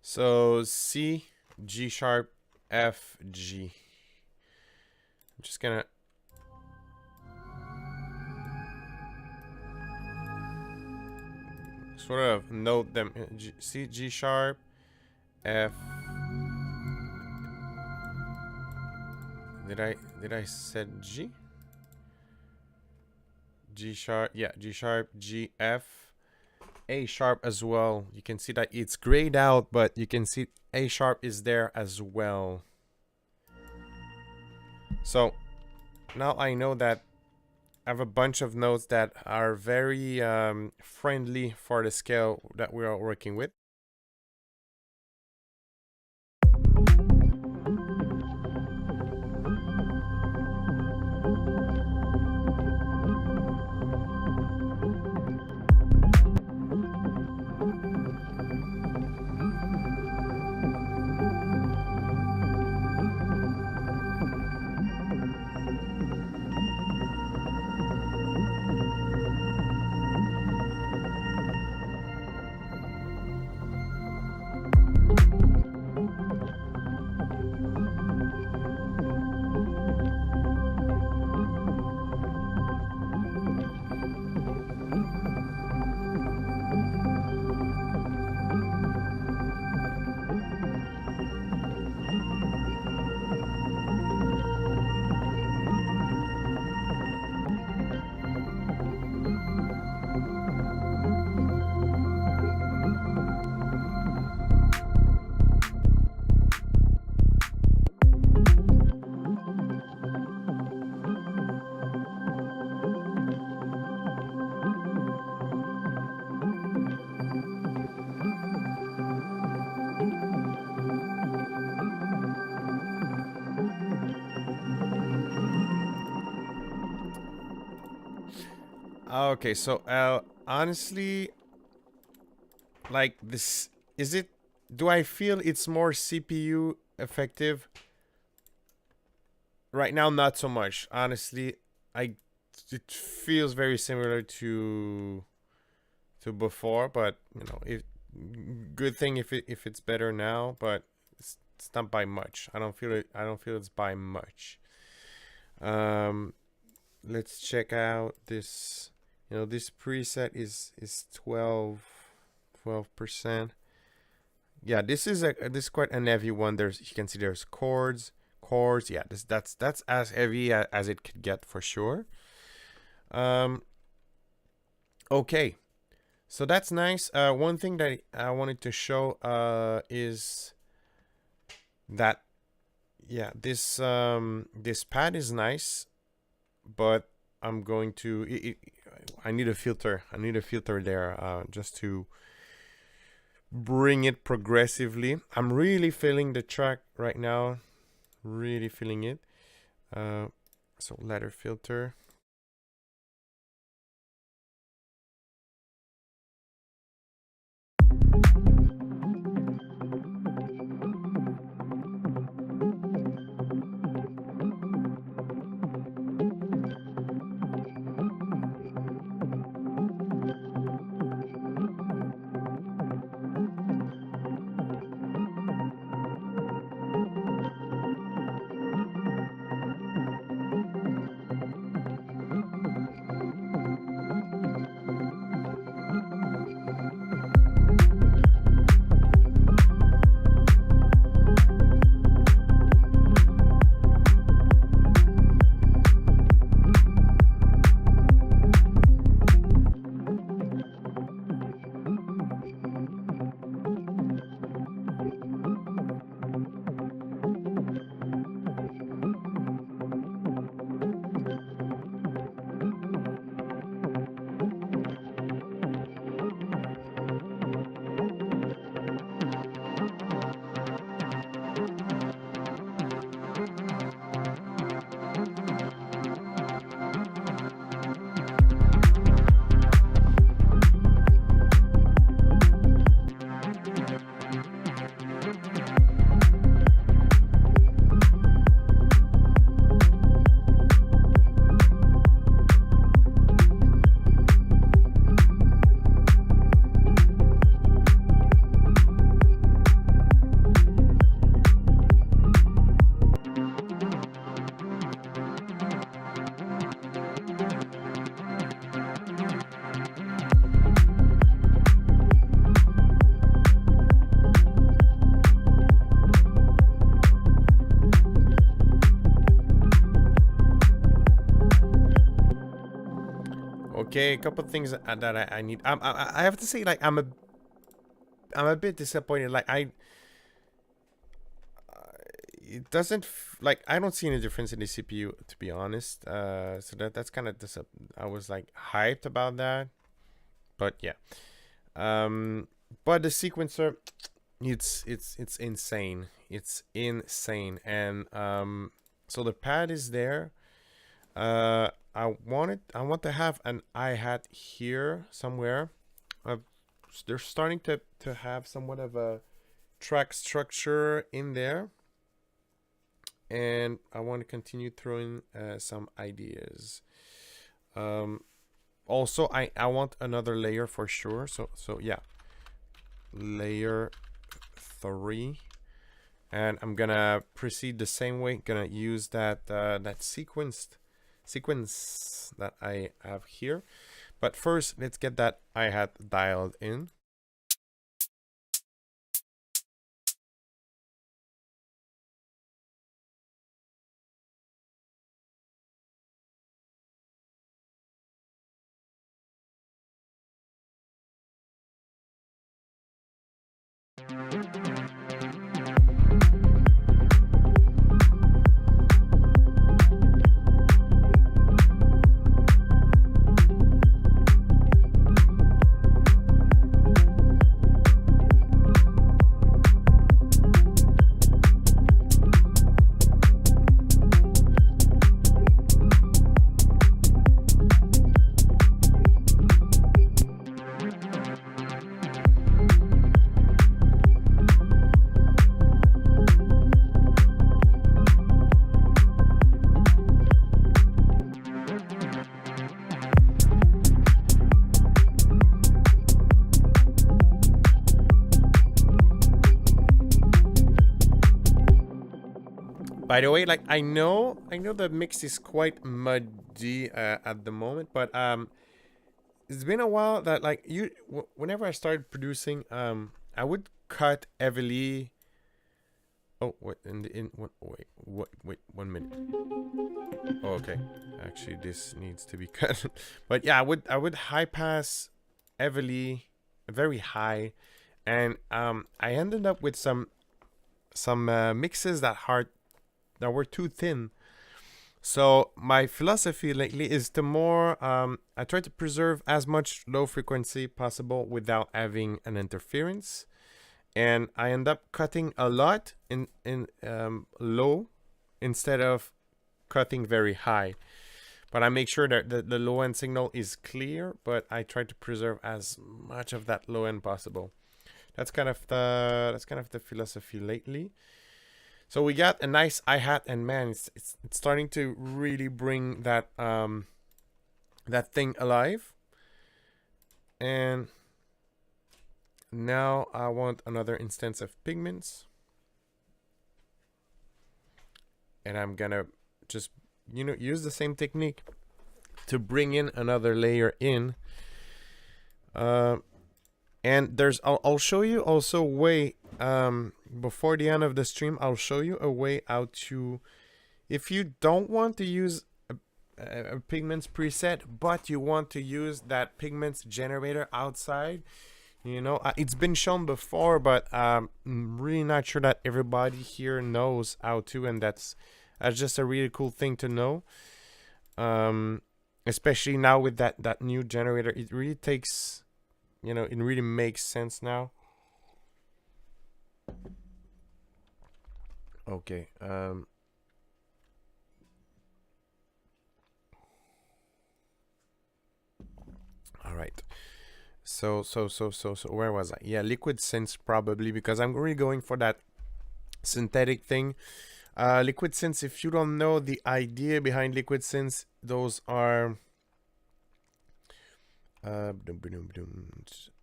[SPEAKER 1] So C, G sharp, F, G. I'm just gonna sort of note them. C, G sharp, F. Did I said G? G sharp, yeah, G sharp, G, F, A sharp as well. You can see that it's grayed out, but you can see A sharp is there as well. So now I know that I have a bunch of notes that are very friendly for the scale that we are working with. Okay, so honestly, like this, do I feel it's more CPU effective? Right now, not so much. Honestly, it feels very similar to before, but you know, good thing if it's better now, but it's not by much. I don't feel it's by much. Let's check out this. You know, this preset is 12%. yeah, this is quite a heavy one. There's, you can see there's chords. Yeah, that's as heavy as it could get for sure. Okay, so that's nice. One thing that I wanted to show is that, yeah, this pad is nice, but I'm going to I need a filter. I need a filter there just to bring it progressively. I'm really feeling the track right now, really feeling it. So ladder filter. Okay, a couple things that I need. I have to say, like, I'm a bit disappointed. Like, it doesn't like, I don't see any difference in the CPU, to be honest. So that's kind of I was like hyped about that, but yeah. But the sequencer, it's insane. It's insane, and so the pad is there. I want to have an hi-hat here somewhere. They're starting to have somewhat of a track structure in there, and I want to continue throwing some ideas. Also, I want another layer for sure. So yeah, layer 3, and I'm gonna proceed the same way. Gonna use that that sequence that I have here, but first let's get that hi-hat dialed in. By the way, like, I know the mix is quite muddy at the moment, but it's been a while that, like, whenever I started producing, I would cut heavily. Oh, wait, wait, 1 minute. Oh, okay. Actually, this needs to be cut. But yeah, I would high pass heavily, very high, and I ended up with some mixes that were too thin. So my philosophy lately is to more I try to preserve as much low frequency possible without having an interference, and I end up cutting a lot in low instead of cutting very high. But I make sure that the low end signal is clear, but I try to preserve as much of that low end possible. That's kind of the philosophy lately. So we got a nice hi-hat, and man, it's starting to really bring that that thing alive. And now I want another instance of Pigments, and I'm gonna just use the same technique to bring in another layer in. And I'll show you also a way, before the end of the stream, I'll show you a way how to, if you don't want to use a Pigments preset, but you want to use that Pigments generator outside, it's been shown before, but I'm really not sure that everybody here knows how to, and that's just a really cool thing to know. Especially now with that new generator, it really takes, it really makes sense now. Okay. All right. So where was I? Yeah, liquid synths probably, because I'm really going for that synthetic thing. Liquid synths, if you don't know the idea behind liquid synths, those are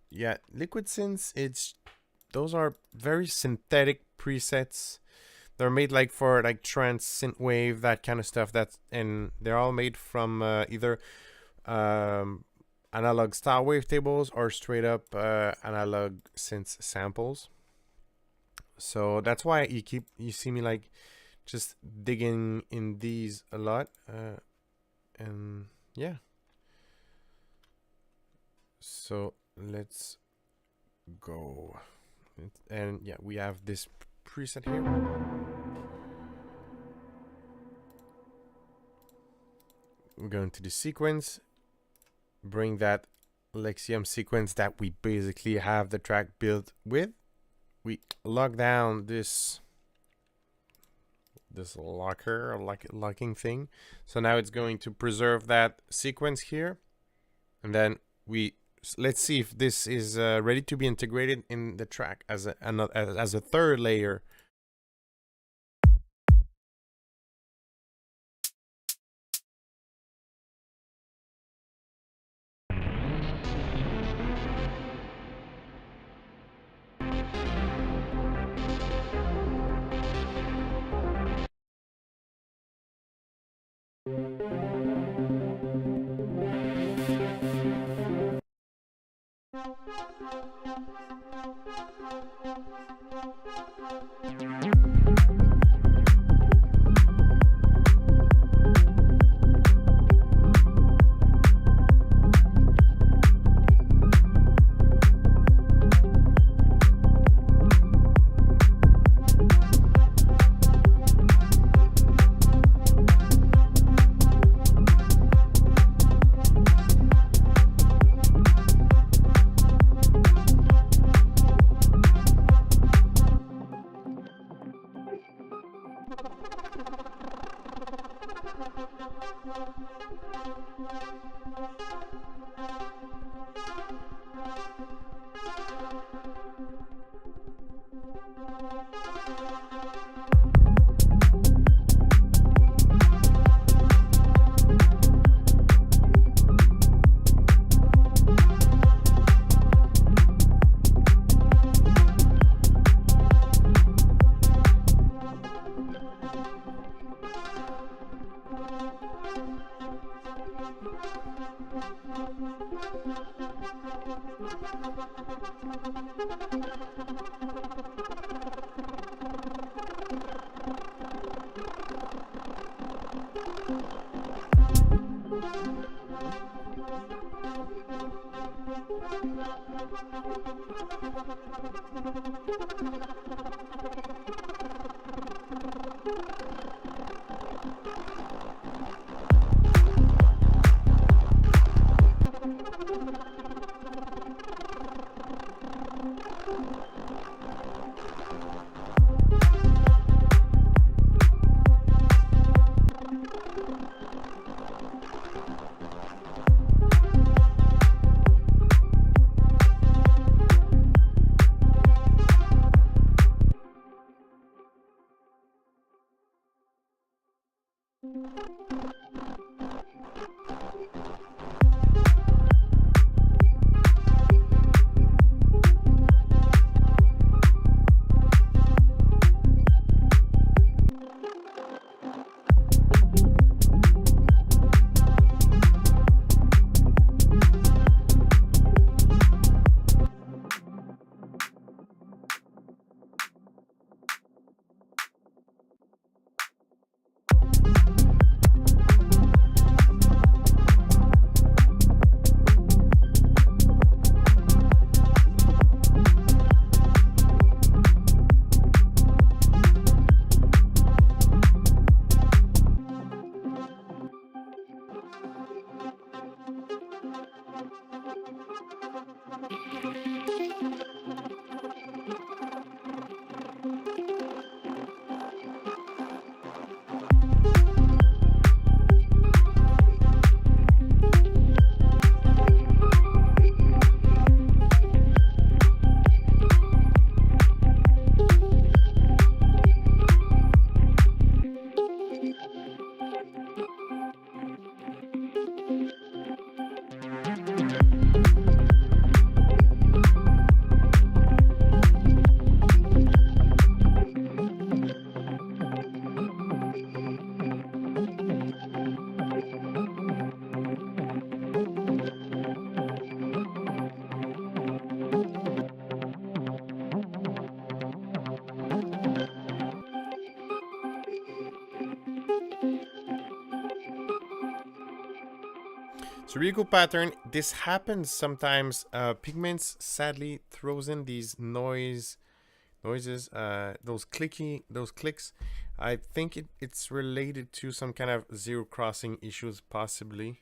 [SPEAKER 1] yeah, liquid synths, those are very synthetic presets. They're made like for like trance, synthwave, that kind of stuff. And they're all made from either analog style wavetables or straight up analog synth samples. So that's why you see me like just digging in these a lot, and yeah. So let's go, and yeah, we have this preset here. We're going to the sequence, bring that Lexium sequence that we basically have the track built with. We lock down this locking thing. So now it's going to preserve that sequence here, and then let's see if this is ready to be integrated in the track as a third layer. So really cool pattern. This happens sometimes. Pigments sadly throws in these noises, those clicks. I think it's related to some kind of zero crossing issues, possibly.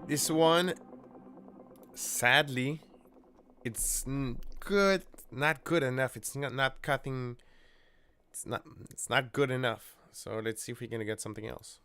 [SPEAKER 1] This one, sadly, it's good, not good enough. It's not cutting. It's not good enough. So let's see if we can get something else.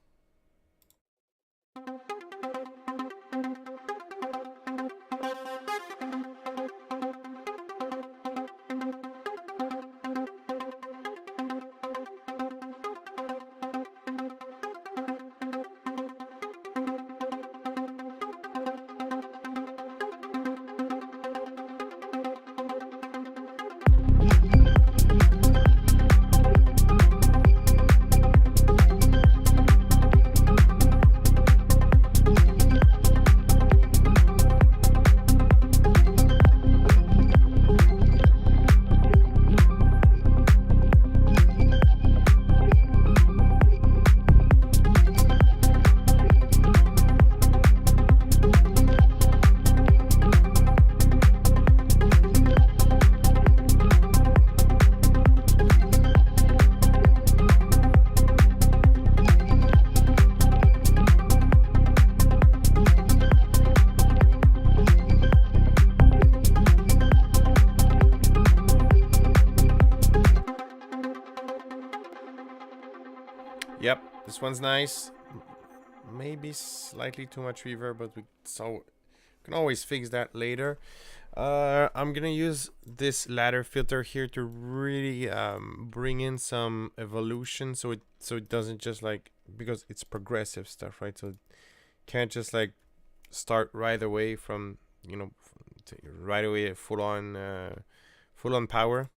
[SPEAKER 1] This one's nice. Maybe slightly too much reverb, but we can always fix that later. I'm gonna use this ladder filter here to really bring in some evolution, so it doesn't just like, because it's progressive stuff, right? So it can't just like start right away from, you know, right away full on power.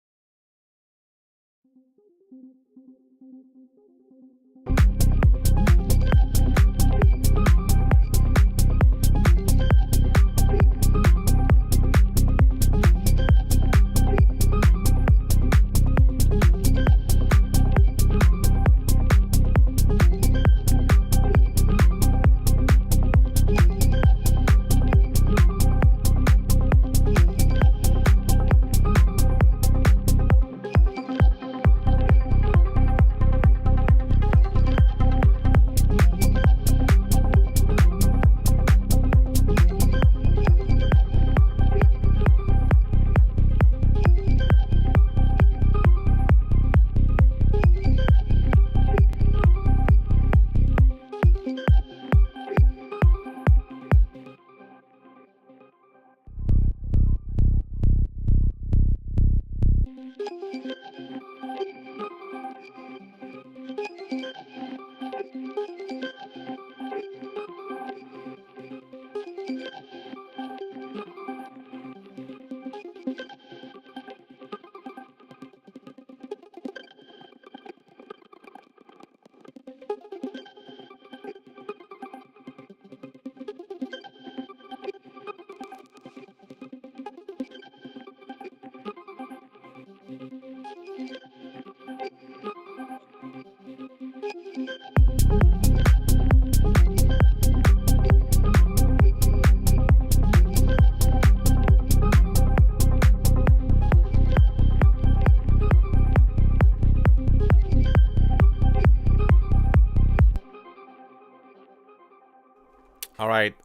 [SPEAKER 1] All right,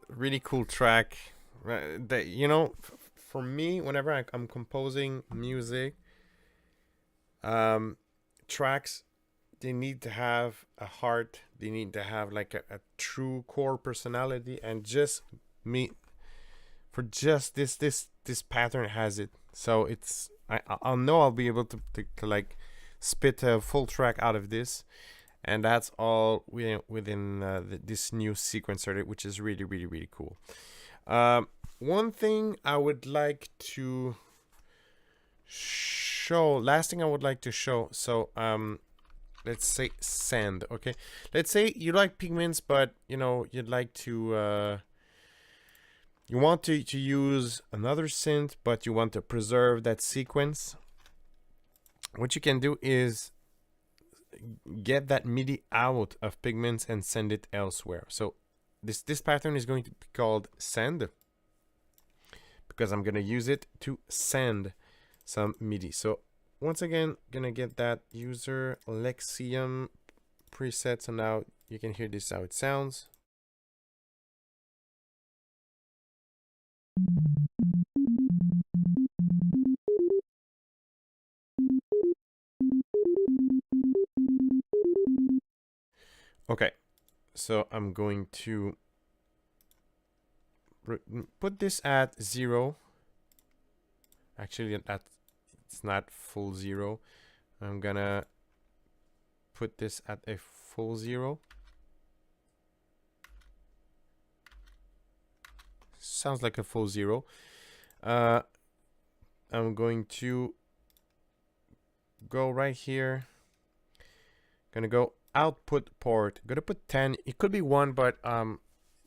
[SPEAKER 1] really cool track. That, you know, for me, whenever I'm composing music, tracks, they need to have a heart. They need to have like a true core personality, and just me, for just this pattern has it. So it's, I'll know I'll be able to like spit a full track out of this. And that's all within this new sequencer, which is really, really, really cool. One thing I would like to show, last thing I would like to show. So let's say sand. Okay, let's say you like Pigments, but you know you'd like to you want to use another synth, but you want to preserve that sequence. What you can do is get that MIDI out of Pigments and send it elsewhere. So this pattern is going to be called send, because I'm gonna use it to send some MIDI. So once again, gonna get that user Lexium preset. So now you can hear this how it sounds. Okay, so I'm going to put this at 0. Actually, it's not full 0. I'm gonna put this at a full 0. Sounds like a full 0. I'm going to go right here. Gonna go output port. Gonna put 10. It could be 1, but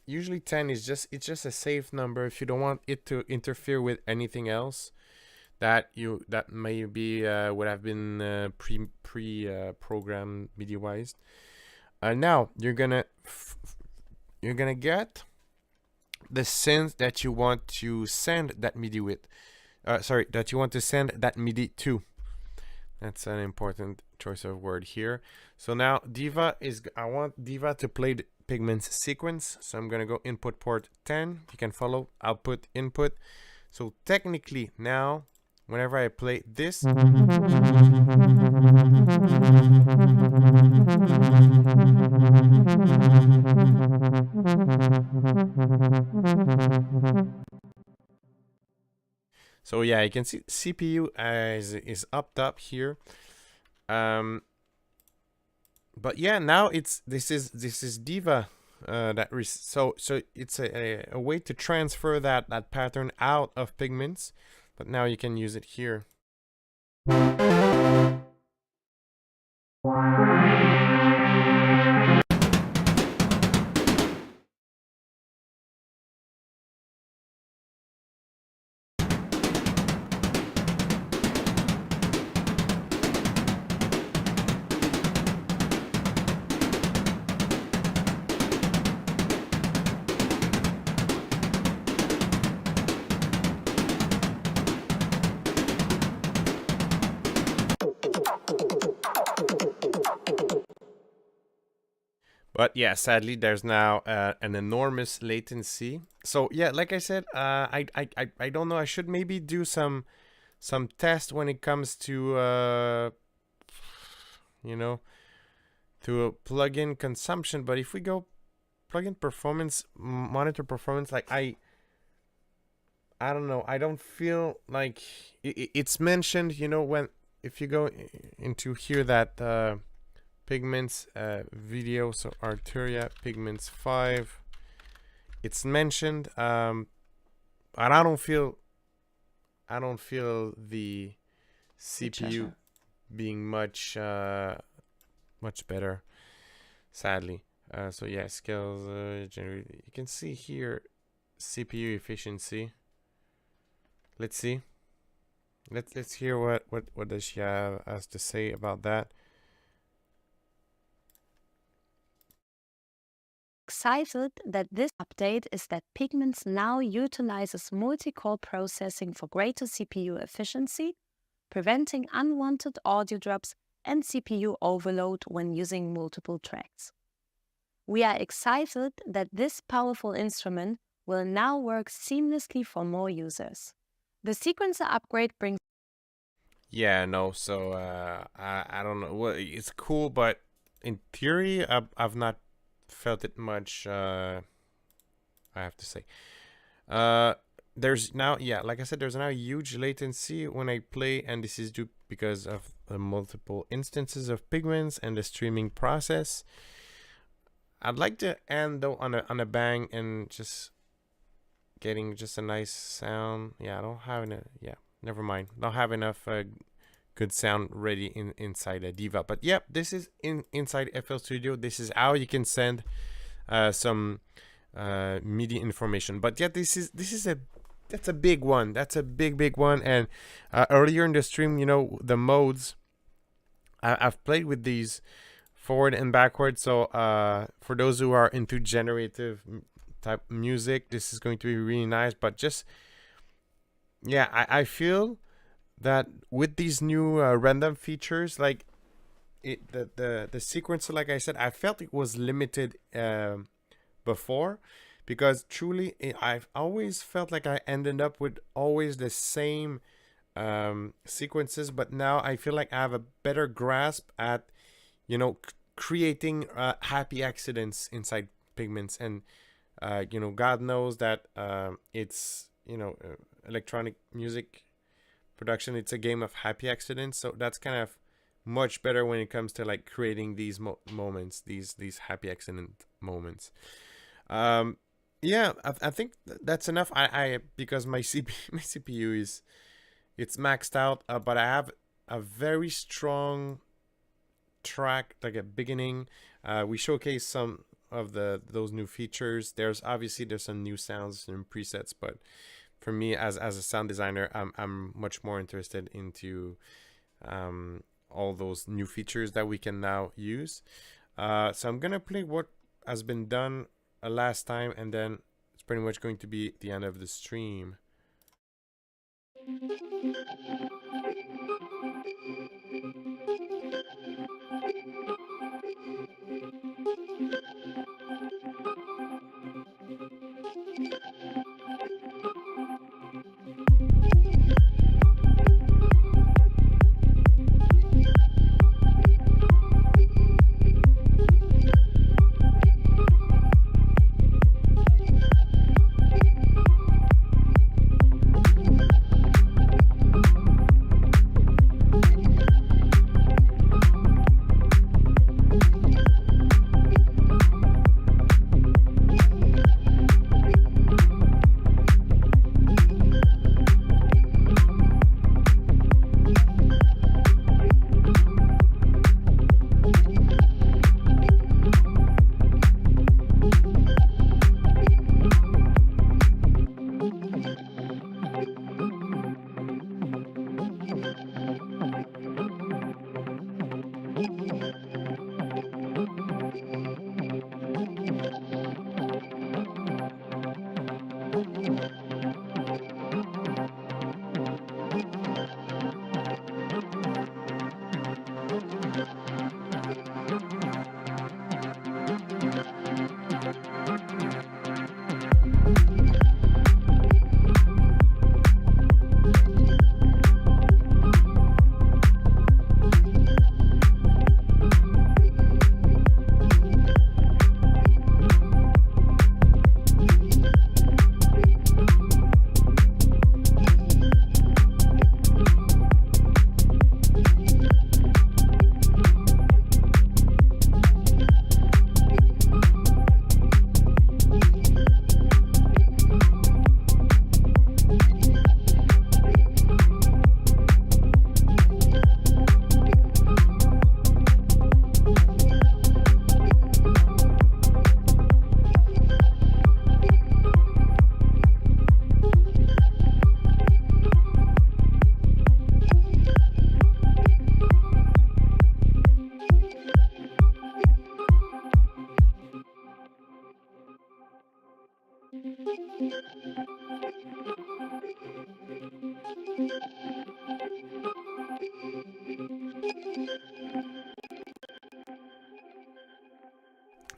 [SPEAKER 1] usually 10 is just a safe number if you don't want it to interfere with anything else that maybe would have been pre-programmed MIDI wise. Now you're gonna get the synth that you want to send that MIDI with. Sorry, that you want to send that MIDI to. That's an important choice of word here. So now I want Diva to play the Pigments sequence. So I'm gonna go input port 10. You can follow output input. So technically now, whenever I play this, So yeah, you can see CPU is up top here. But yeah, now this is Diva. So it's a way to transfer that pattern out of Pigments, but now you can use it here. But yeah, sadly, there's now an enormous latency. So yeah, like I said, I don't know. I should maybe do some test when it comes to you know, to a plugin consumption. But if we go plugin performance, monitor performance, like I don't know. I don't feel like it's mentioned. You know, when if you go into here that. Pigments video, so Arturia Pigments 5, it's mentioned, and I don't feel the CPU being much better, sadly. So yeah, skills generate. You can see here CPU efficiency. Let's see. Let's hear what does she has to say about that.
[SPEAKER 2] Excited that this update is that Pigments now utilizes multi-core processing for greater CPU efficiency, preventing unwanted audio drops and CPU overload when using multiple tracks. We are excited that this powerful instrument will now work seamlessly for more users. The sequencer upgrade brings...
[SPEAKER 1] Yeah, no, so I don't know. Well, it's cool, but in theory, I've not felt it much, I have to say. There's now, yeah, like I said, there's now huge latency when I play, and this is due because of the multiple instances of Pigments and the streaming process. I'd like to end though on a bang and just getting just a nice sound. Yeah, I don't have enough. Yeah, never mind. Don't have enough good sound ready inside a Diva. But yep, this is inside FL Studio. This is how you can send some MIDI information. But yeah, that's a big one. That's a big one. And earlier in the stream, you know, the modes, I've played with these forward and backward. So for those who are into generative type music, this is going to be really nice. But just yeah, I feel that with these new random features, like the sequencer, like I said, I felt it was limited before, because truly I've always felt like I ended up with always the same sequences. But now I feel like I have a better grasp at, you know, creating happy accidents inside Pigments. And you know, God knows that it's, you know, electronic music production, it's a game of happy accidents. So that's kind of much better when it comes to like creating these moments, these happy accident moments. Yeah, I think that's enough. I because my CPU is, it's maxed out, but I have a very strong track, like a beginning. We showcase some of those new features. There's some new sounds and presets, but for me as a sound designer, I'm much more interested into all those new features that we can now use. So I'm gonna play what has been done last time, and then it's pretty much going to be the end of the stream.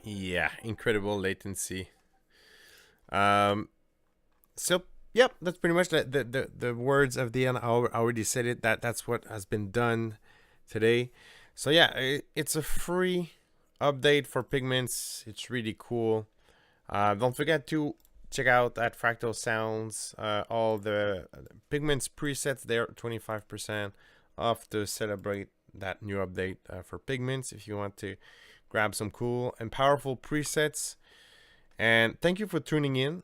[SPEAKER 1] Yeah, incredible latency. Um, so yep, that's pretty much the words of the end. I already said it. That's what has been done today. So yeah, it's a free update for Pigments. It's really cool. Don't forget to check out at Fractal Sounds. All the Pigments presets there, 25% off to celebrate that new update for Pigments. If you want to grab some cool and powerful presets. And thank you for tuning in.